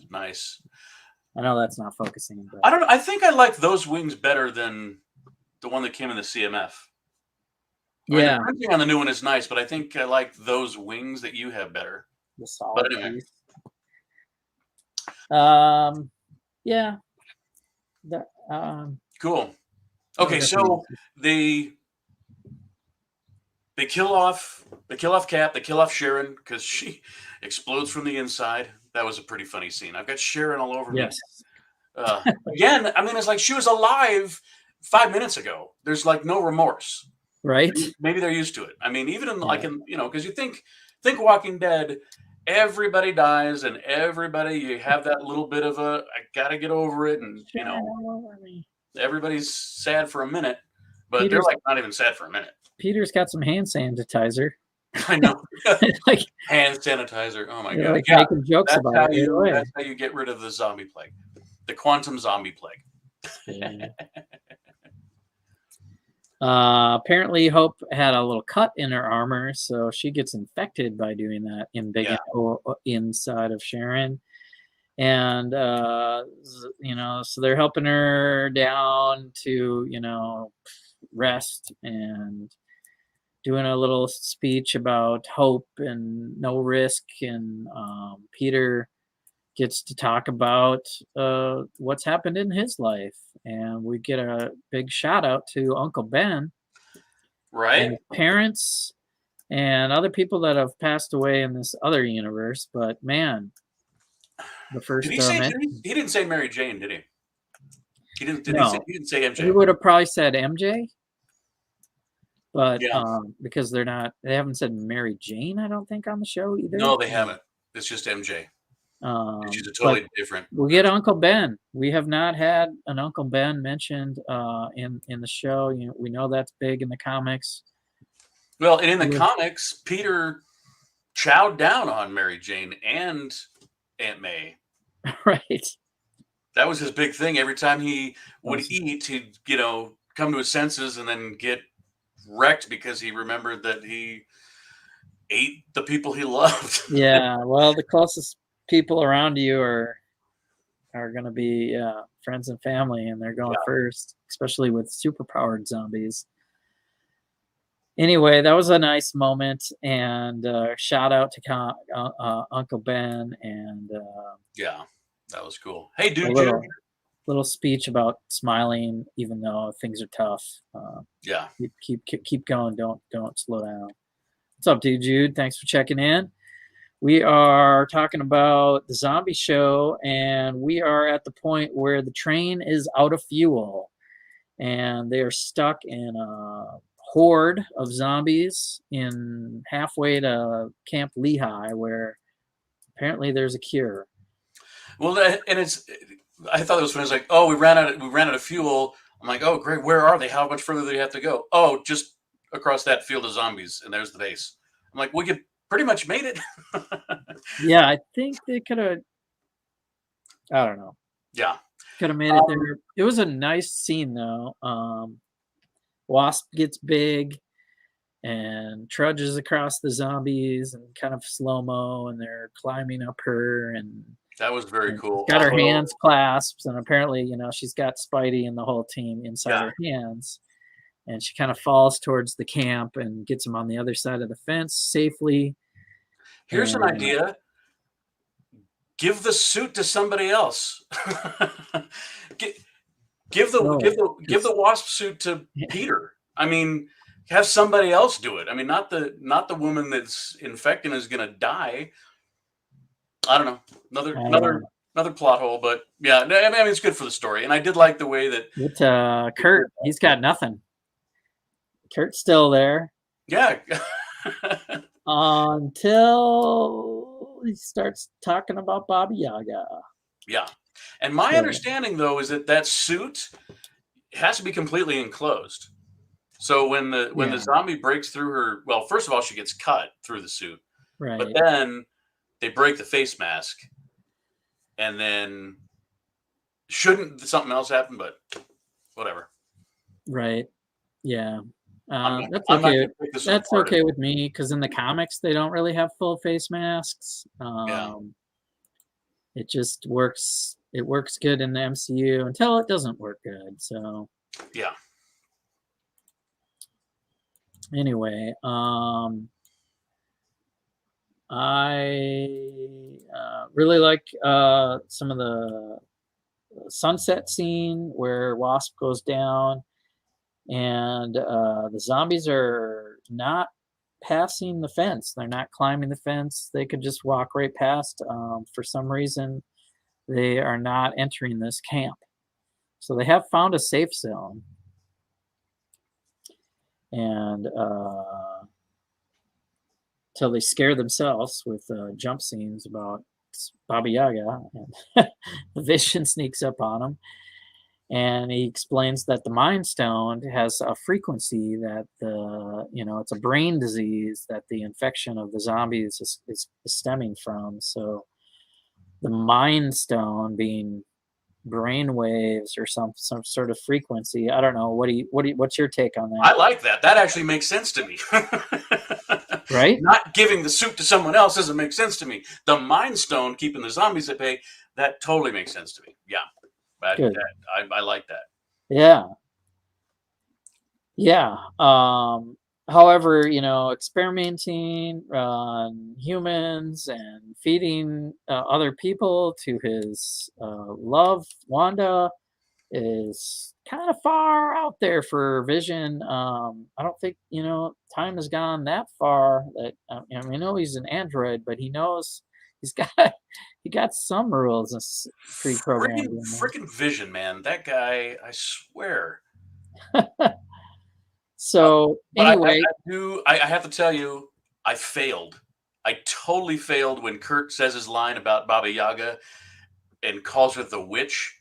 I know that's not focusing, but I don't know. I think I like those wings better than the one that came in the CMF. Yeah, the printing on the new one is nice, but I think I like those wings that you have better. The solid anyway. piece. Yeah. Cool. Okay, so they kill off Cap, they kill off Sharon because she explodes from the inside. That was a pretty funny scene. I've got Sharon all over me. Again, I mean, it's like she was alive 5 minutes ago. There's like no remorse. Right. Maybe they're used to it. I mean, even because you think Walking Dead, everybody dies and you have that little bit of I gotta get over it, and everybody's sad for a minute, but they're like not even sad for a minute. Peter's got some hand sanitizer. I know. Like hand sanitizer. Oh my god! Like making jokes about it. That's how you get rid of the zombie plague, the quantum zombie plague. Yeah. Apparently, Hope had a little cut in her armor, so she gets infected by doing that inside of Sharon. And so they're helping her down to rest, and doing a little speech about hope and no risk, and Peter gets to talk about what's happened in his life, and we get a big shout out to Uncle Ben and Right? his parents and other people that have passed away in this other universe. But man, the Did first he say mention, he didn't say Mary Jane, did he? He didn't. Did he say no, he didn't say he MJ? would have probably said MJ, but Yeah. because they haven't said Mary Jane, I don't think, on the show either. No, they haven't. It's just MJ. She's a But totally different. we get Uncle Ben. We have not had an Uncle Ben mentioned in the show. You know, we know that's big in the comics. Well, and in the Yeah. comics, Peter chowed down on Mary Jane and Aunt May. Right. That was his big thing. Every time he would Awesome. eat, he'd come to his senses and then get wrecked because he remembered that he ate the people he loved. Yeah. Well, the closest people around you are going to be friends and family, and they're going Yeah. first, especially with superpowered zombies. Anyway, that was a nice moment, and shout out to Uncle Ben, and Yeah, that was cool. Hey, a dude, Jim. little speech about smiling even though things are tough. Yeah. Keep going. Don't slow down. What's up, dude? Jude, thanks for checking in. We are talking about the zombie show, and we are at the point where the train is out of fuel, and they are stuck in a horde of zombies in halfway to Camp Lehigh, where apparently there's a cure. Well, and I thought it was funny. It's like, oh, we ran out of fuel. I'm like, oh, great. Where are they? How much further do they have to go? Oh, just across that field of zombies, and there's the base. I'm like, well, you pretty much made it. Yeah, I think they could have. I don't know. Yeah. Could have made it there. It was a nice scene though. Wasp gets big and trudges across the zombies and kind of slow-mo, and they're climbing up her, and That was very cool. she's got her hands clasped, and apparently, she's got Spidey and the whole team inside her hands. And she kind of falls towards the camp and gets him on the other side of the fence safely. Here's an idea. Give the suit to somebody else. give the Wasp suit to Peter. I mean, have somebody else do it. I mean, not the woman that's infecting is going to die. I don't know. Another plot hole, but yeah, I mean, it's good for the story, and I did like the way that Kurt, he's got nothing. Kurt's still there. Yeah. Until he starts talking about Baba Yaga. Yeah. And my understanding, though, is that suit has to be completely enclosed. So when the zombie breaks through her, well, first of all, she gets cut through the suit. Right. But then they break the face mask. And then shouldn't something else happen, but whatever. Right. Yeah. That's okay. That's okay with me, because in the comics they don't really have full face masks. It just works. It works good in the MCU until it doesn't work good. So yeah. Anyway, I really like some of the sunset scene where Wasp goes down. And the zombies are not passing the fence. They're not climbing the fence. They could just walk right past. For some reason, they are not entering this camp. So they have found a safe zone. And till they scare themselves with jump scenes about Baba Yaga. And the Vision sneaks up on them. And he explains that the Mind Stone has a frequency that it's a brain disease that the infection of the zombies is stemming from. So the Mind Stone being brain waves or some sort of frequency. I don't know. What's your take on that? I like that. That actually makes sense to me. Right? Not giving the suit to someone else doesn't make sense to me. The Mind Stone keeping the zombies at bay, that totally makes sense to me. Yeah. I like that. Yeah. Yeah. however, experimenting on humans and feeding other people to his love, Wanda, is kind of far out there for Vision. I don't think time has gone that far. That we know he's an android, but he knows he's got he got some rules pre-programmed in Freaking Vision, man. That guy, I swear. there. So But anyway, I have to tell you, I failed. I totally failed when Kurt says his line about Baba Yaga and calls her the witch.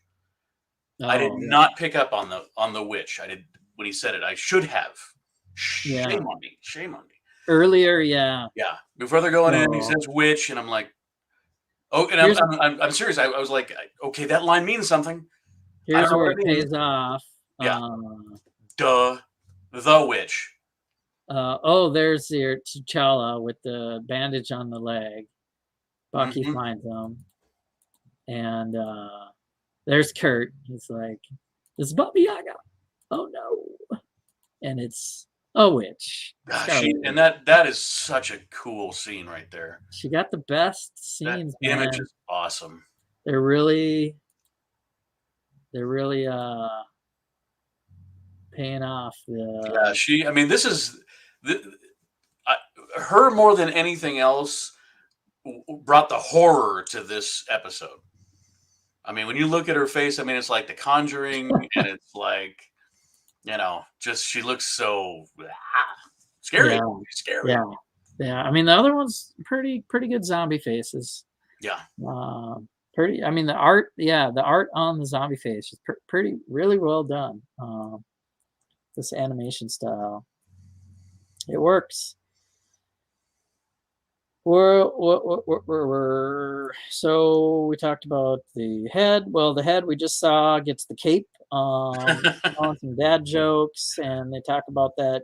I did oh not pick up on the witch. I did when he said it. I should have. yeah, Shame on me. Shame on me. earlier, yeah. Yeah. Before they're going in, he So says witch, and I'm like, oh, and here's I'm serious. I was like, okay, that line means something. I don't here's know where what it it means. pays off. Yeah. Duh. The witch. There's your T'Challa with the bandage on the leg. Bucky Mhm. finds him, and there's Kurt. He's like, "It's Baba Yaga." Oh no! And it's a witch. And that is such a cool scene right there. She got the best That scenes, image man. is awesome. They're really paying off. Yeah, I mean, this is her more than anything else brought the horror to this episode. I mean, when you look at her face, I mean, it's like The Conjuring, and it's like, just she looks so scary. Yeah, Scary. yeah. I mean, the other one's pretty good zombie faces. Yeah. Pretty. I mean, the art on the zombie face is pretty, really well done. This animation style, it works. So we talked about the head. Well, the head we just saw gets the cape. On some dad jokes, and they talk about that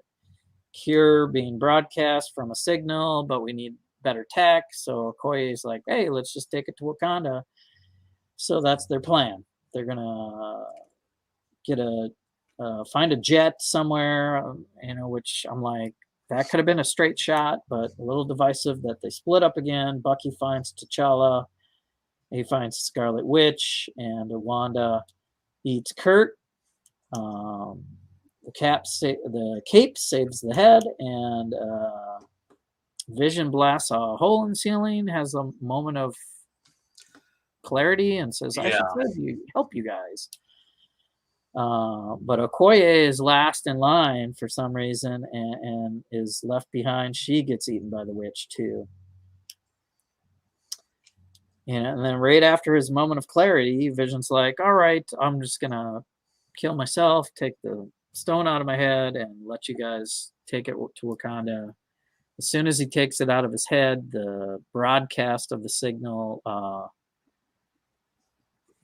cure being broadcast from a signal, but we need better tech. So Okoye's like, "Hey, let's just take it to Wakanda." So that's their plan. They're gonna find a jet somewhere, which I'm like, that could have been a straight shot, but a little divisive that they split up again. Bucky finds T'Challa, he finds Scarlet Witch, and Wanda eats Kurt. The cape saves the head, and Vision blasts a hole in the ceiling, has a moment of clarity, and says, "I should help you guys." But Okoye is last in line for some reason and is left behind. She gets eaten by the witch too. And then right after his moment of clarity, Vision's like, "All right, I'm just gonna kill myself, take the stone out of my head, and let you guys take it to Wakanda." As soon as he takes it out of his head, the broadcast of the signal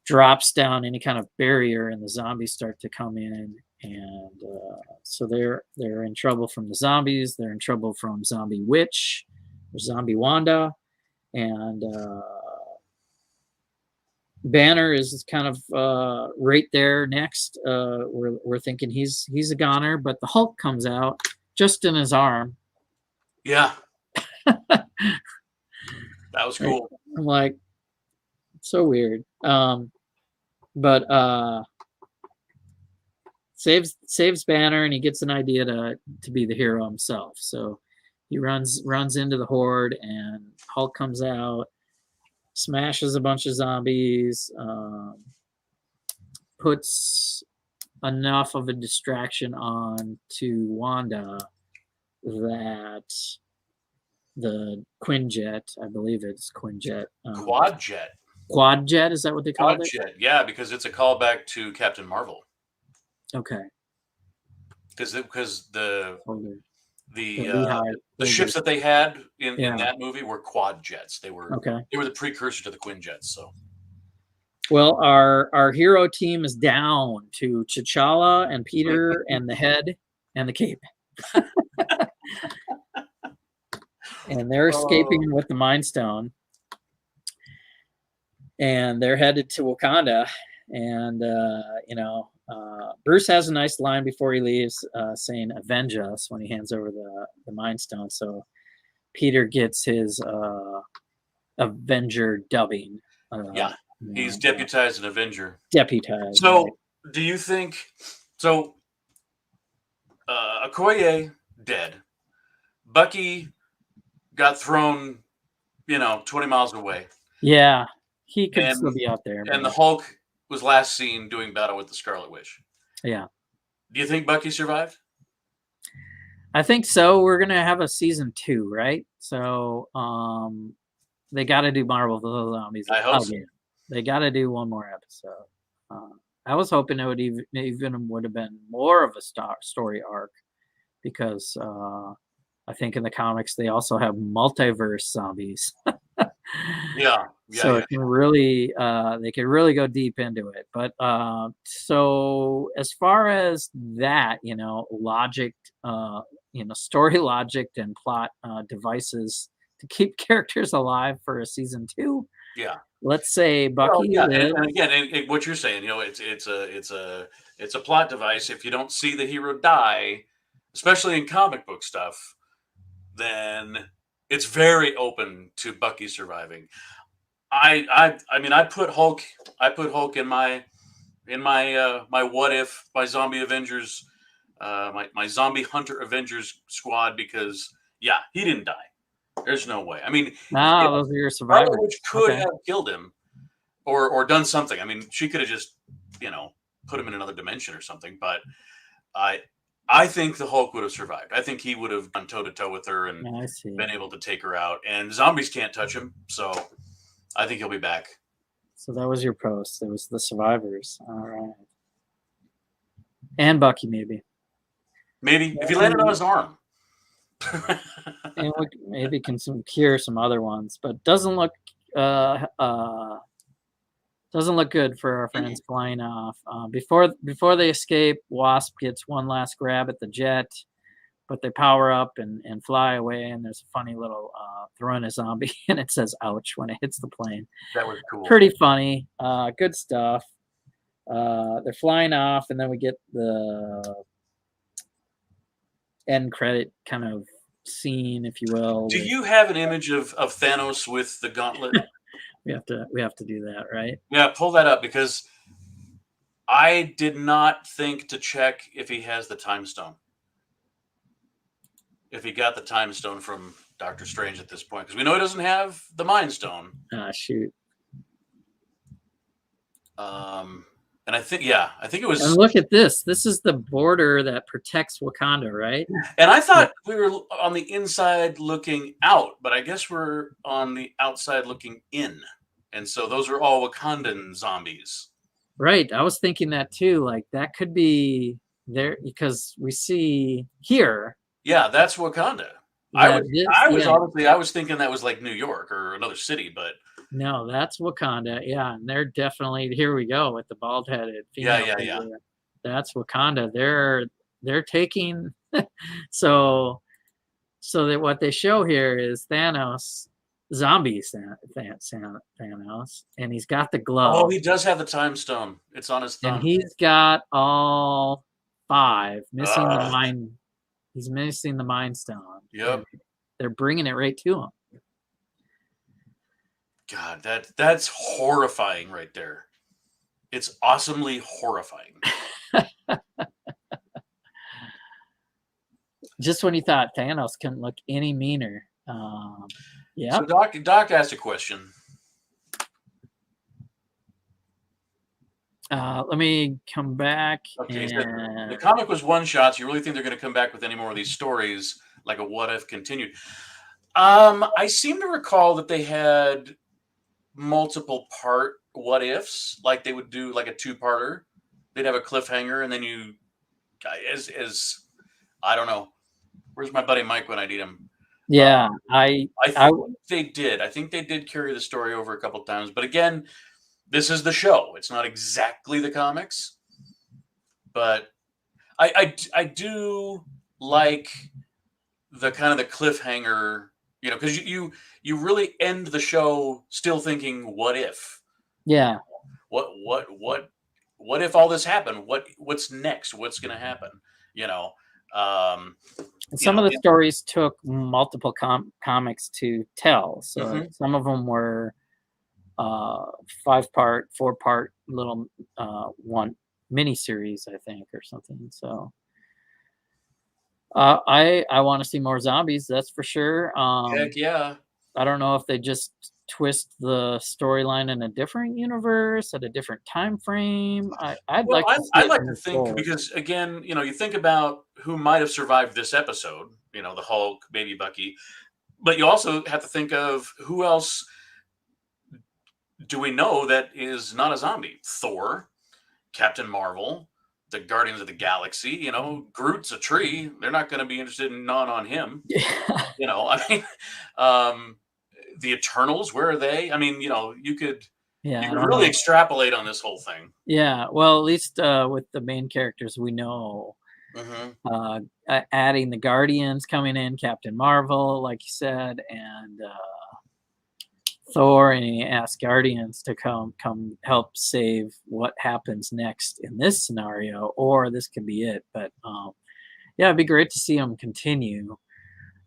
drops down any kind of barrier, and the zombies start to come in, and so they're in trouble from the zombies. They're in trouble from Zombie Witch, or Zombie Wanda, and Banner is kind of right there next. We're thinking he's a goner, but the Hulk comes out just in his arm. Yeah, that was cool. I'm like, so weird. But saves Banner, and he gets an idea to be the hero himself. So he runs into the horde, and Hulk comes out, smashes a bunch of zombies, puts enough of a distraction on to Wanda that the Quinjet, I believe it's Quinjet, Quadjet, is that what they call it? Quadjet, yeah, because it's a callback to Captain Marvel. Okay. Because the ships that they had in that movie were quad jets. They were the precursor to the Quinjets. So, well, our hero team is down to T'Challa and Peter and the head and the cape, and they're escaping with the Mind Stone, and they're headed to Wakanda. And Bruce has a nice line before he leaves, saying "Avenge us" when he hands over the Mind Stone. So Peter gets his Avenger dubbing. Yeah, he's deputized an Avenger. Deputized. So, right. do you think so? Okoye dead. Bucky got thrown, 20 miles away. Yeah, he could still be out there. And the Hulk was last seen doing battle with the Scarlet Witch. Yeah. Do you think Bucky survived? I think so. We're gonna have a season 2, right? So they got to do Marvel vs. Zombies. I hope so. They got to do one more episode. I was hoping it would even would have been more of a story arc, because I think in the comics they also have multiverse zombies. So it can really they can really go deep into it. But so as far as that, logic, story logic and plot devices to keep characters alive for a season 2. Yeah. Let's say Bucky. And again, what you're saying, it's a plot device. If you don't see the hero die, especially in comic book stuff, then it's very open to Bucky surviving. I mean, I put Hulk in my what if, my zombie Avengers, my zombie hunter Avengers squad, because he didn't die. There's no way. I mean, those are your survivors. Which could have killed him or done something. I mean, she could have just, put him in another dimension or something. But I think the Hulk would have survived. I think he would have gone toe to toe with her and been able to take her out. And zombies can't touch him, so I think he'll be back. So that was your post. It was the survivors. All right. And Bucky, maybe. Maybe if he landed on his arm. And maybe can cure some other ones, but doesn't look good for our friends flying off. Before they escape, Wasp gets one last grab at the jet, but they power up and fly away. And there's a funny little throwing a zombie, and it says "ouch" when it hits the plane. That was cool. Pretty funny. Good stuff. They're flying off, and then we get the end credit kind of scene, if you will. Do you have an image of Thanos with the gauntlet? we have to do that, right? Yeah, pull that up, because I did not think to check if he has the time stone. If he got the time stone from Doctor Strange at this point, because we know he doesn't have the Mind Stone. Shoot. And I think it was. And look at this. This is the border that protects Wakanda, right? And I thought we were on the inside looking out, but I guess we're on the outside looking in. And so those are all Wakandan zombies. Right. I was thinking that too. Like that could be there, because we see here. Yeah, that's Wakanda. I was thinking that was like New York or another city, but no, that's Wakanda. Yeah, and they're definitely, here we go with the bald-headed female. Yeah. That's Wakanda. They're taking so that what they show here is Thanos, zombie Thanos, and he's got the glove. Oh, he does have the time stone. It's on his thumb. And he's got all 5, missing the mind. He's missing the Mind Stone. Yep. They're bringing it right to him. God, that's horrifying right there. It's awesomely horrifying. Just when you thought Thanos couldn't look any meaner. Yeah. So Doc asked a question. Let me come back. Okay, so the comic was one shot. So you really think they're going to come back with any more of these stories, like a what if continued? I seem to recall that they had multiple part what ifs, like they would do like a 2-parter. They'd have a cliffhanger, and then you, as I don't know, where's my buddy Mike when I need him? Yeah, I think they did. I think they did carry the story over a couple times, but again, this is the show. It's not exactly the comics, but I do like the kind of the cliffhanger, because you really end the show still thinking, what if? Yeah. What what if all this happened? What's next? What's going to happen? You know, um, Some of the stories took multiple comics to tell. So some of them were 5-part, 4-part little one miniseries, I think, or something. So I want to see more zombies. That's for sure. heck yeah. I don't know if they just twist the storyline in a different universe at a different time frame. I'd Well, like to see I it like to move think, forward. because again, you think about who might have survived this episode, the Hulk, maybe Bucky, but you also have to think of who else do we know that is not a zombie? Thor, Captain Marvel, the Guardians of the Galaxy, Groot's a tree. They're not going to be interested in gnawing on him. Yeah. I mean, um, the Eternals, where are they? I mean, you could Yeah, I don't really know. extrapolate on this whole thing. Yeah, well, at least with the main characters we know, adding the Guardians coming in, Captain Marvel, like you said, and Thor, and he asks Guardians to come help save what happens next in this scenario, or this could be it. But yeah, it'd be great to see him continue.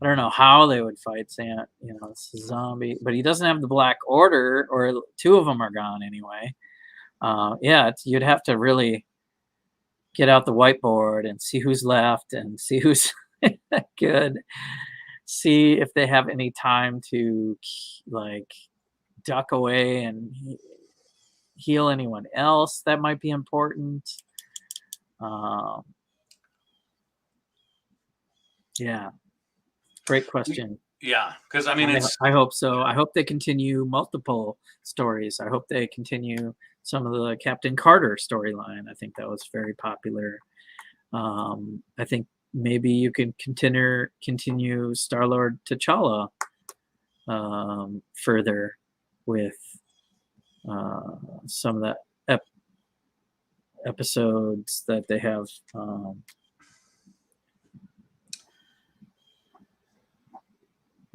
I don't know how they would fight Santa, it's a zombie, but he doesn't have the Black Order, or two of them are gone anyway. Yeah, you'd have to really get out the whiteboard and see who's left and see who's good. See if they have any time to like duck away and heal anyone else that might be important. Yeah, great question. Yeah, because I mean, I hope so. I hope they continue multiple stories. I hope they continue some of the Captain Carter storyline. I think that was very popular. I think maybe you can continue Star-Lord T'Challa further with some of the episodes that they have.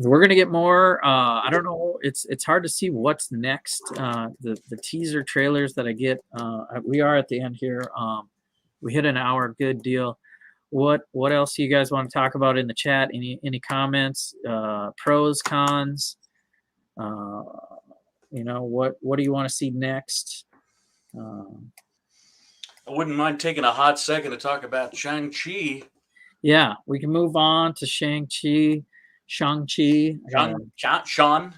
We're gonna get more. I don't know. It's hard to see what's next. The teaser trailers that I get. We are at the end here. We hit an hour. Good deal. What else do you guys want to talk about in the chat? Any comments? Pros, cons? What do you want to see next? I wouldn't mind taking a hot second to talk about Shang-Chi. Yeah, we can move on to Shang-Chi. Shang-Chi. Shang-Chi. Sean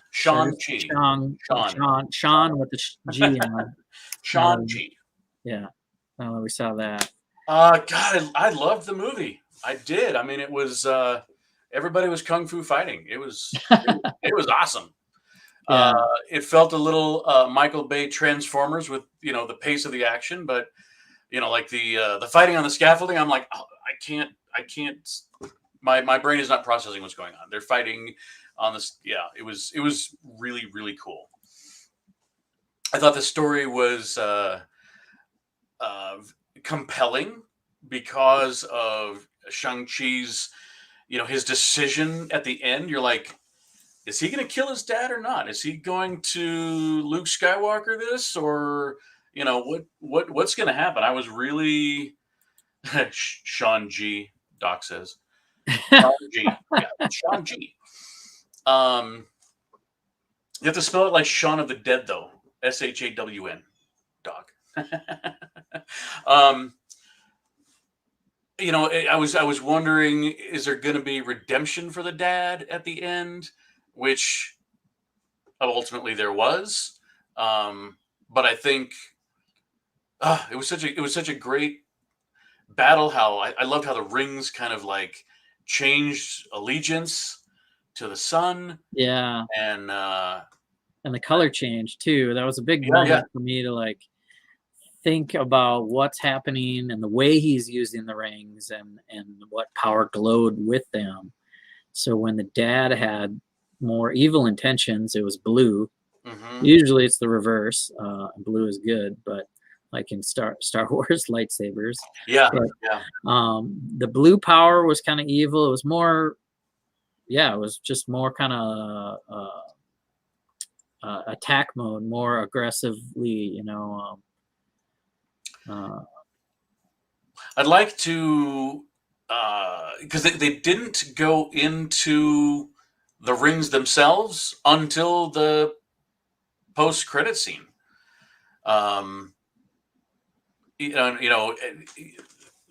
with the G on. Shang-Chi. Yeah. We saw that. God, I loved the movie. I did. I mean, it was everybody was kung fu fighting. It was awesome. Yeah. It felt a little Michael Bay Transformers with the pace of the action, but like the fighting on the scaffolding, I'm like, oh, I can't. My brain is not processing what's going on. They're fighting on this. Yeah, it was really, really cool. I thought the story was compelling because of Shang-Chi's, his decision at the end. You're like, is he going to kill his dad or not? Is he going to Luke Skywalker this, or what's going to happen? I was really Sean G. Doc says. Sean G. Yeah, Sean G. You have to spell it like Shaun of the Dead, though. SHAWN. Doc. I was wondering, is there going to be redemption for the dad at the end? Which ultimately there was. But I think it was such a great battle. How I loved how the rings kind of like changed allegiance to the sun. Yeah. And the color change too. That was a big moment for me to like think about what's happening and the way he's using the rings and what power glowed with them. So when the dad had more evil intentions, it was blue. Usually it's the reverse. Blue is good, but like in Star Wars lightsabers. But, the blue power was kind of evil. It was more, it was just more kind of attack mode, more aggressively, I'd like to, because they didn't go into the rings themselves until the post-credit scene. You know,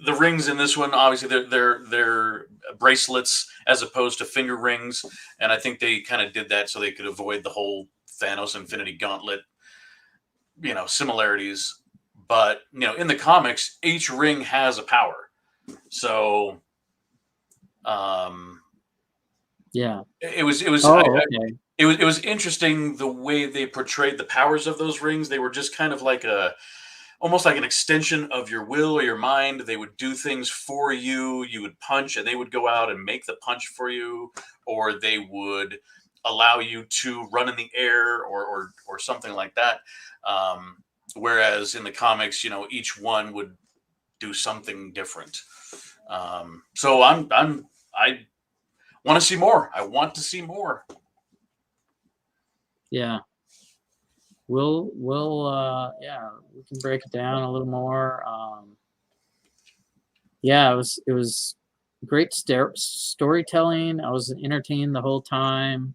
the rings in this one, obviously, they're bracelets as opposed to finger rings, and I think they kind of did that so they could avoid the whole Thanos Infinity Gauntlet, you know, similarities. But you know, in the comics, each ring has a power. So, yeah, it was okay. it was interesting the way they portrayed the powers of those rings. They were just kind of like almost like an extension of your will or your mind. They would do things for you. You would punch, and they would go out and make the punch for you, or they would allow you to run in the air, or something like that. Whereas in the comics, you know, each one would do something different. So I want to see more. I want to see more. Yeah. We'll yeah, we can break it down a little more. Yeah, it was great storytelling. I was entertained the whole time.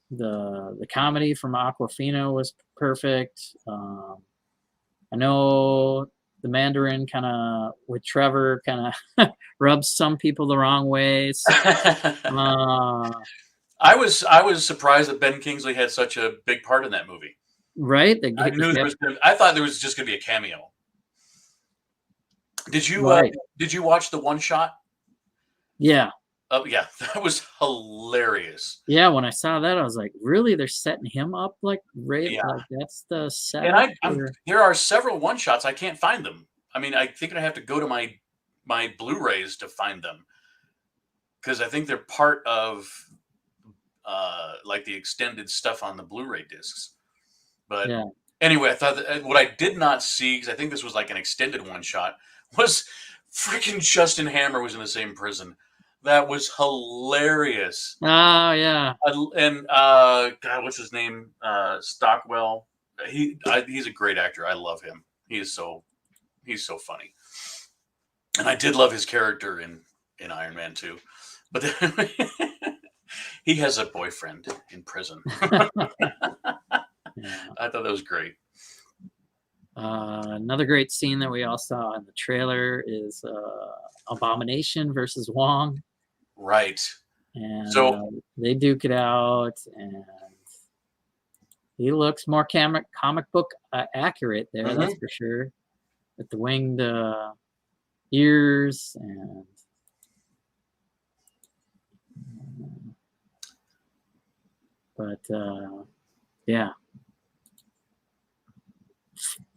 The comedy from Aquafina was perfect. I know the Mandarin kind of with Trevor kind of rubs some people the wrong ways. I was surprised that Ben Kingsley had such a big part in that movie. Right? I thought there was just going to be a cameo. Did you right. Did you watch the one shot? Yeah. Oh yeah, that was hilarious. Yeah, when I saw that, I was like, "Really? They're setting him up like right? Yeah. Like that's the setup?" There are several one shots. I can't find them. I mean, I think I have to go to my Blu-rays to find them, because I think they're part of like the extended stuff on the Blu-ray discs. But yeah. Anyway, I thought that what I did not see, because I think this was like an extended one shot, was freaking Justin Hammer was in the same prison. That was hilarious. Oh yeah. And God, what's his name? Stockwell. He's a great actor. I love him. He's so funny. And I did love his character in Iron Man 2. But he has a boyfriend in prison. Yeah. I thought that was great. Another great scene that we all saw in the trailer is Abomination versus Wong. Right. And So they duke it out, and he looks more comic book accurate there, that's for sure. With the winged ears and but yeah.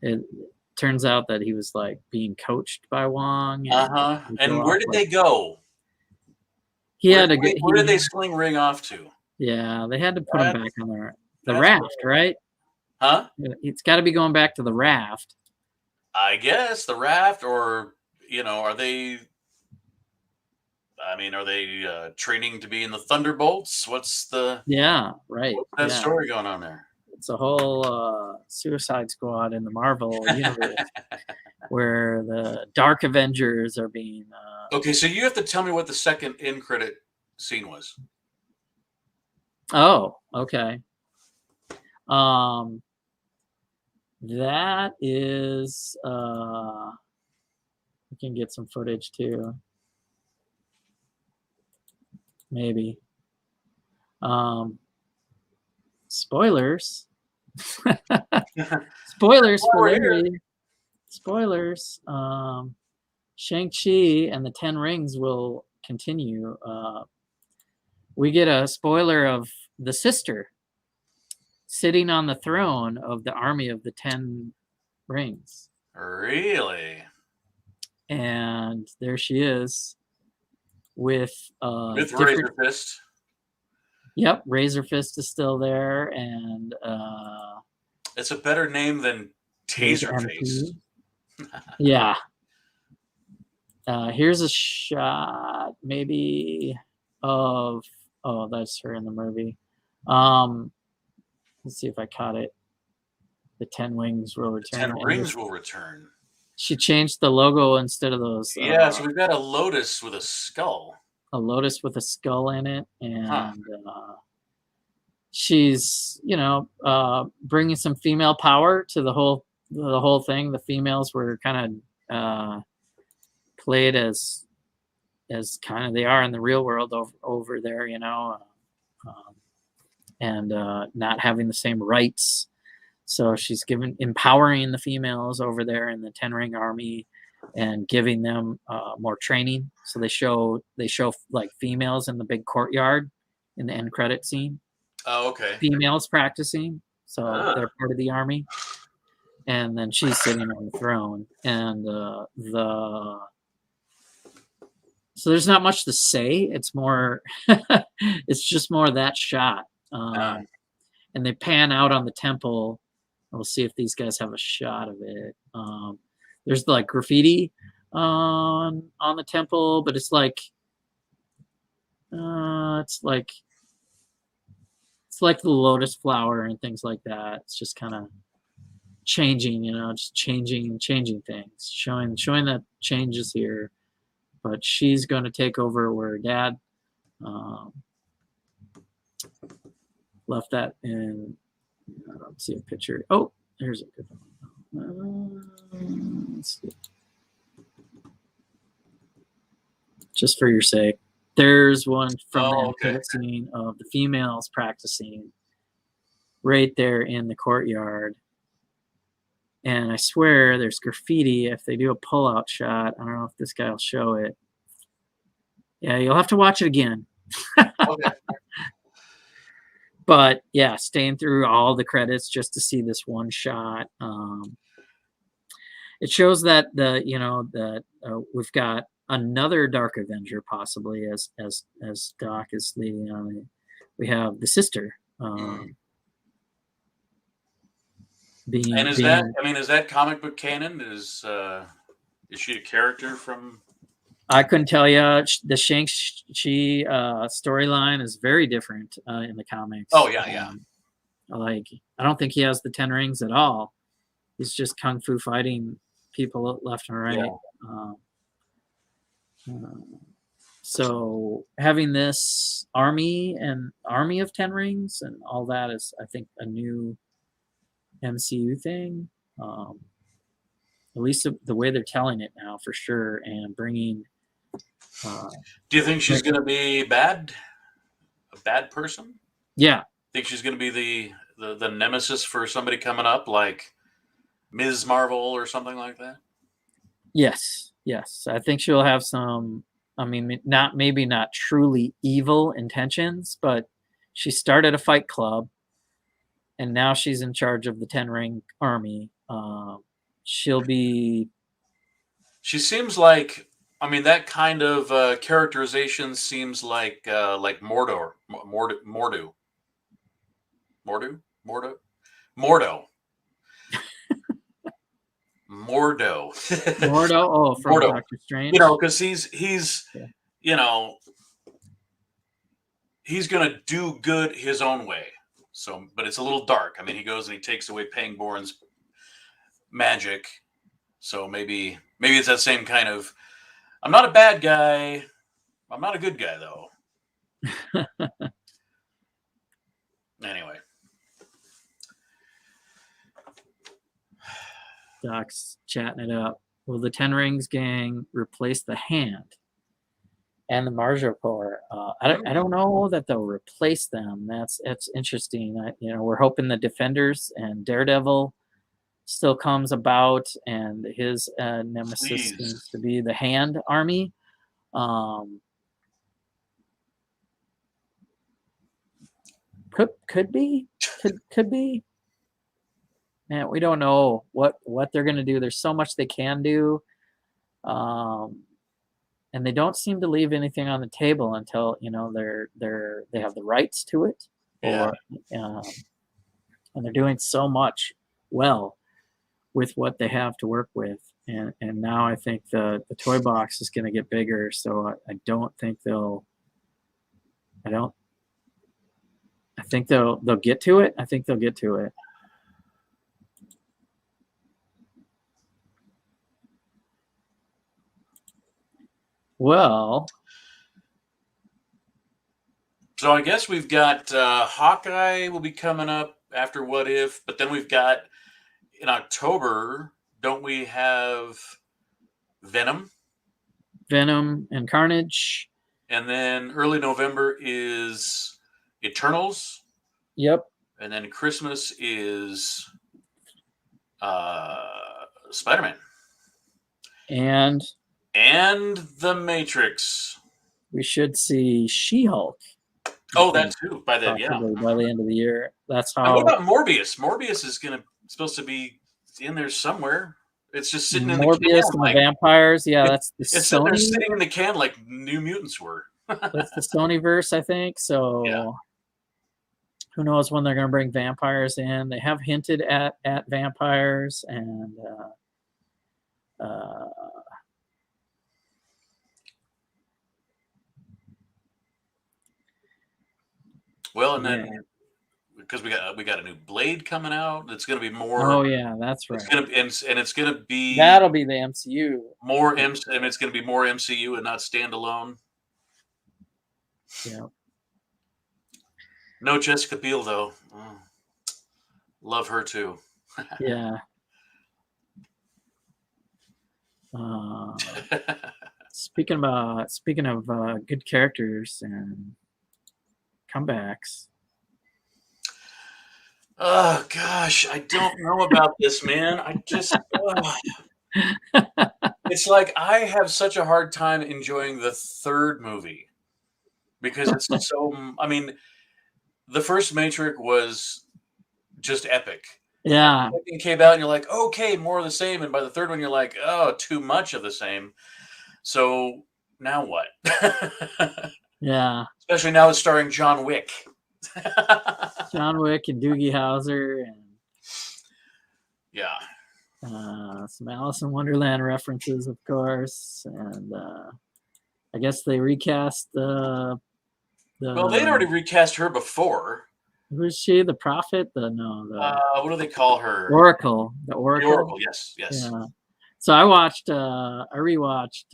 It turns out that he was like being coached by Wong. And where did they go? He had to where did they sling Ring off to? Yeah, they had to put him back on the raft, right? Huh? It's got to be going back to the raft. I guess the raft, or you know, are they? I mean, are they training to be in the Thunderbolts? What's the? Yeah, right. What's that story going on there? It's a whole Suicide Squad in the Marvel universe where the Dark Avengers are being. Okay, so you have to tell me what the second end credit scene was. Oh, okay. That is. We can get some footage too. Maybe. Spoilers. Spoilers for Larry. Spoilers. Shang-Chi and the Ten Rings will continue. We get a spoiler of the sister sitting on the throne of the army of the Ten Rings. Really? And there she is with Razor Fist. Yep, Razor Fist is still there, and it's a better name than Taserface. Yeah. Here's a shot, maybe of that's her in the movie. Let's see if I caught it. The 10 wings will The 10 return. rings will return. She changed the logo instead of those. Yeah, so we've got a lotus with a skull. A lotus with a skull in it, and she's bringing some female power to the whole thing. The females were kind of played as kind of they are in the real world over there, and not having the same rights. So she's empowering the females over there in the 10 Ring Army and giving them more training. So they show like females in the big courtyard in the end credit scene. Oh, okay. Females practicing, so they're part of the army. And then she's sitting on the throne, and so there's not much to say. It's more, it's just more that shot. And they pan out on the temple. We'll see if these guys have a shot of it. There's like graffiti on the temple, but it's like the lotus flower and things like that. It's just kind of changing, just changing things, showing that change is here. But she's going to take over where her dad left that in. Let's see a picture. Oh, there's a good one. Let's see. Just for your sake, there's one from the scene of the females practicing right there in the courtyard. And I swear there's graffiti. If they do a pull-out shot, I don't know if this guy will show it. Yeah, you'll have to watch it again. Okay. But yeah, staying through all the credits just to see this one shot. It shows that we've got another Dark Avenger possibly as Doc is leading on. We have the sister. Is that comic book canon? Is she a character from? I couldn't tell you. The Shang-Chi storyline is very different in the comics. Oh yeah. Like I don't think he has the 10 rings at all. He's just kung fu fighting people left and right. Yeah. So having this army of 10 rings and all that is, I think, a new MCU thing. At least the way they're telling it now, for sure, and bringing. Do you think she's going to be bad? A bad person? Yeah. Think she's going to be the nemesis for somebody coming up, like Ms. Marvel or something like that? Yes. I think she'll have some. I mean, maybe not truly evil intentions, but she started a fight club, and now she's in charge of the 10 Ring Army. She seems like. I mean, that kind of characterization seems like Mordo. Mordo. Oh, from Mordo. Doctor Strange. Because he's he's gonna do good his own way. So, but it's a little dark. I mean, he goes and he takes away Pangborn's magic. So maybe it's that same kind of. I'm not a bad guy. I'm not a good guy, though. Anyway. Doc's chatting it up. Will the 10 Rings gang replace the Hand and the Marja Corps? I don't know that they'll replace them. That's interesting. We're hoping the Defenders and Daredevil still comes about, and his nemesis seems to be the Hand Army. Could be. Man, we don't know what they're going to do. There's so much they can do, and they don't seem to leave anything on the table until they have the rights to it, and they're doing so much well with what they have to work with, and now I think the toy box is going to get bigger. So I don't think they'll. I think they'll get to it. I think they'll get to it. Well, So I guess we've got Hawkeye will be coming up after What If, but then we've got in October, don't we have Venom? Venom and Carnage. And then early November is Eternals. Yep. And then Christmas is Spider-Man. And The Matrix. we should see She-Hulk. Oh, that too. By the by the end of the year. That's how. And what about Morbius? Morbius is supposed to be in there somewhere. It's just sitting in the Morbius can. And the vampires. Yeah, that's the it's Sony. sitting in the can like New Mutants were. That's the Sonyverse, I think. So yeah. Who knows when they're going to bring vampires in? They have hinted at vampires and. Well, and then because we got a new Blade coming out, it's going to be more. Oh yeah, that's right. It's going to and it's going to be that'll be the MCU. More it's going to be more MCU and not standalone. Yeah. No Jessica Biel though. Oh, love her too. Yeah. Speaking of good characters and comebacks. Oh gosh, I don't know about this, man. I just it's like I have such a hard time enjoying the third movie because it's so. I mean, the first Matrix was just epic. Yeah. It came out and you're like, okay, more of the same. And by the third one, you're like, oh, too much of the same. So now what? Yeah. Especially now it's starring John Wick. John Wick and Doogie Howser and some Alice in Wonderland references, of course, and I guess they recast the. Well, they'd already recast her before. Who's she? The Prophet? What do they call her? Oracle. The Oracle. The Oracle. Yes. Yeah. So I rewatched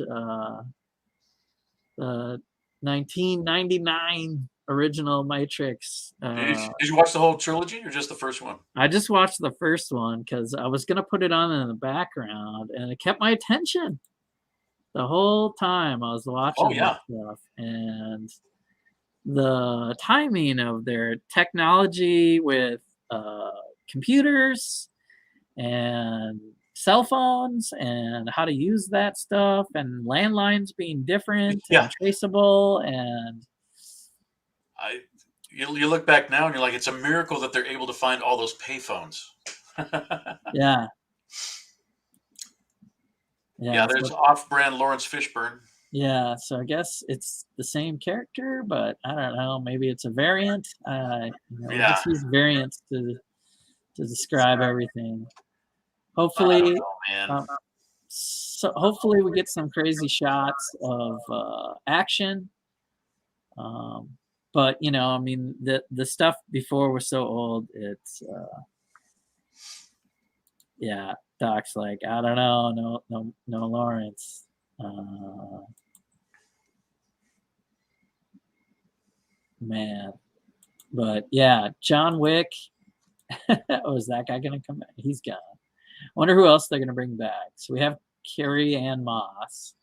the 1999 original Matrix. Did you watch the whole trilogy or just the first one? I just watched the first one because I was gonna put it on in the background, and it kept my attention the whole time I was watching stuff. And the timing of their technology with computers and cell phones and how to use that stuff and landlines being different and traceable and you look back now and you're like, it's a miracle that they're able to find all those payphones. Yeah, there's off-brand Lawrence Fishburne. Yeah, so I guess it's the same character, but I don't know. Maybe it's a variant. Just use variants to describe everything. Hopefully, hopefully we get some crazy shots of action. But I mean, the stuff before was so old. It's Doc's like, I don't know, no Lawrence. Man, but yeah, John Wick. Is that guy gonna come back? He's gone. Wonder who else they're gonna bring back. So we have Carrie Ann Moss.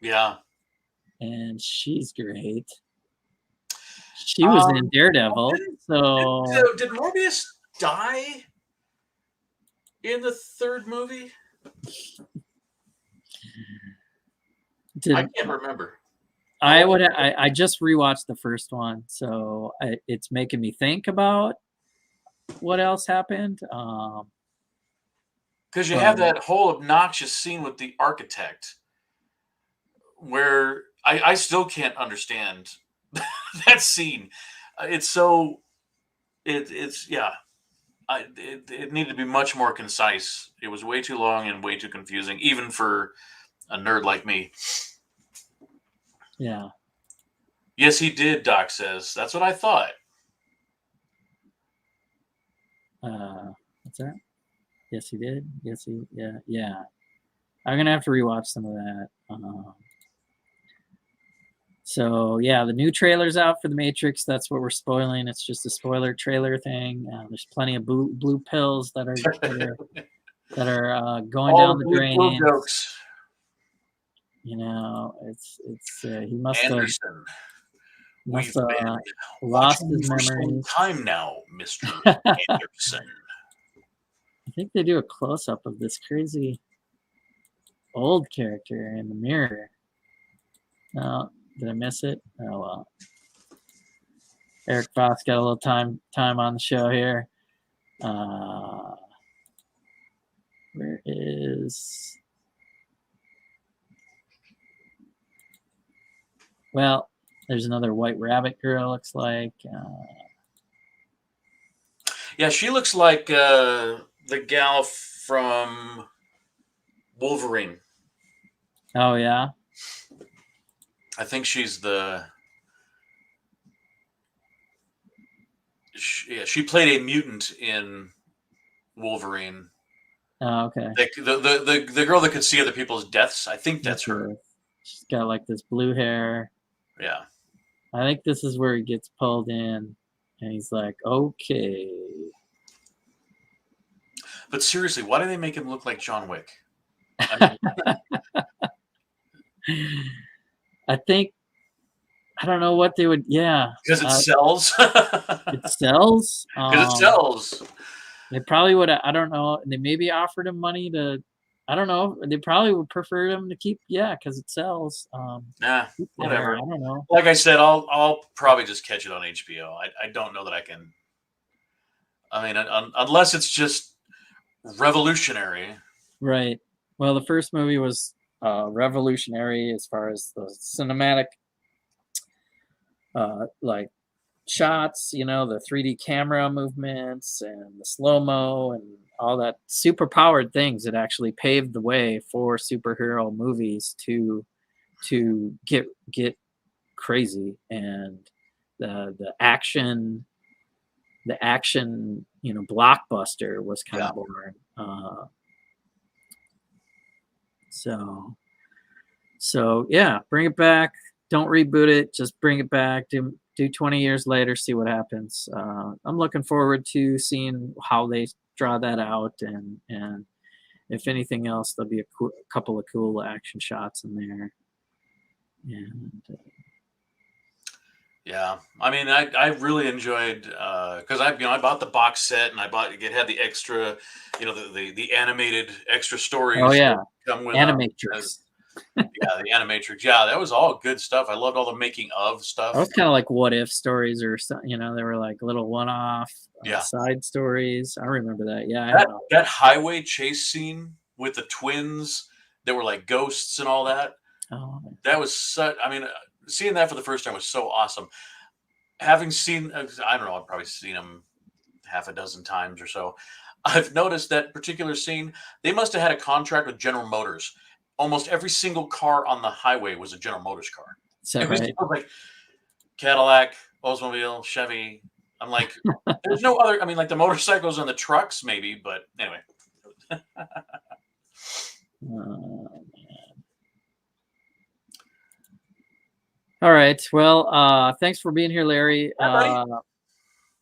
Yeah, and she's great. She was in Daredevil. Did Morbius die in the third movie? I can't remember. I just rewatched the first one, so it's making me think about what else happened. Because you have that whole obnoxious scene with the architect, where I still can't understand that scene. It's so it needed to be much more concise. It was way too long and way too confusing, even for a nerd like me. Yeah. Yes, he did, Doc says. That's what I thought. What's that? Yes, he did. Yeah. I'm gonna have to rewatch some of that. So yeah, the new trailer's out for The Matrix. That's what we're spoiling. It's just a spoiler trailer thing. There's plenty of blue pills that are going All down the the blue pill drain. jokes. You know, it's he must Anderson, we've have been lost watching his you for some memories. time now, Mr. Anderson. I think they do a close up of this crazy old character in the mirror. No, did I miss it? Oh well. Eric Foss got a little time on the show here. Where is? Well, there's another White Rabbit girl. Looks like. Yeah, she looks like the gal from Wolverine. Oh yeah. I think she's the. She played a mutant in Wolverine. Oh, okay. The girl that could see other people's deaths. I think that's her. She's got like this blue hair. Yeah. I think this is where he gets pulled in, and he's like, "Okay." But seriously, why do they make him look like John Wick? I think I don't know what they would. Yeah, because it sells. It sells. Because it sells. They probably would. I don't know. They maybe offered him money to. I don't know. They probably would prefer him to keep. Yeah, because it sells. Whatever. I don't know. Like I said, I'll probably just catch it on HBO. I don't know that I can. I mean, unless it's just revolutionary. Right. Well, the first movie was revolutionary as far as the cinematic, like shots, the 3D camera movements and the slow-mo and all that super powered things that actually paved the way for superhero movies to get crazy. And the action blockbuster was kind of born. So yeah, bring it back. Don't reboot it. Just bring it back. Do 20 years later, see what happens. I'm looking forward to seeing how they draw that out, and if anything else, there'll be a couple of cool action shots in there. And yeah, I mean, I really enjoyed because I bought the box set and it had the extra, the animated extra stories. Oh yeah, come with Animatrix. Yeah, the Animatrix. Yeah, that was all good stuff. I loved all the making of stuff. That was kind of like what if stories, or something. They were like little one-off side stories. I remember that. Yeah, that highway chase scene with the twins that were like ghosts and all that. Oh, that was such. I mean, seeing that for the first time was so awesome. Having seen, I don't know, I've probably seen them half a dozen times or so. I've noticed that particular scene. They must have had a contract with General Motors. Almost every single car on the highway was a General Motors car. It was like Cadillac, Oldsmobile, Chevy. I'm like, there's no other. I mean, like the motorcycles and the trucks, maybe, but anyway. All right. Well, thanks for being here, Larry. Yeah,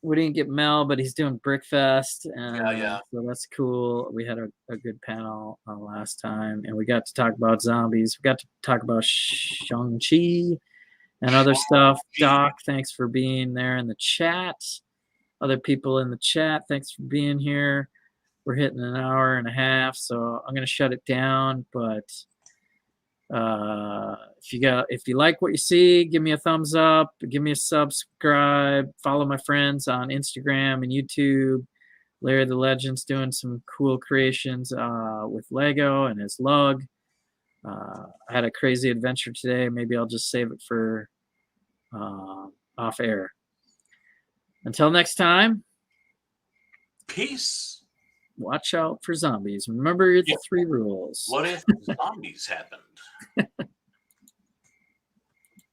we didn't get Mel, but he's doing Brickfest, and yeah. So that's cool. We had a good panel last time, and we got to talk about zombies. We got to talk about Shang-Chi and other stuff. Doc, thanks for being there in the chat. Other people in the chat, thanks for being here. We're hitting an hour and a half, so I'm going to shut it down, but if you like what you see, give me a thumbs up, give me a subscribe, follow my friends on Instagram and YouTube. Larry the Legend's doing some cool creations with Lego and his lug. I had a crazy adventure today. Maybe I'll just save it for off air. Until next time, peace. Watch out for zombies. Remember the 3 rules. What if zombies happened?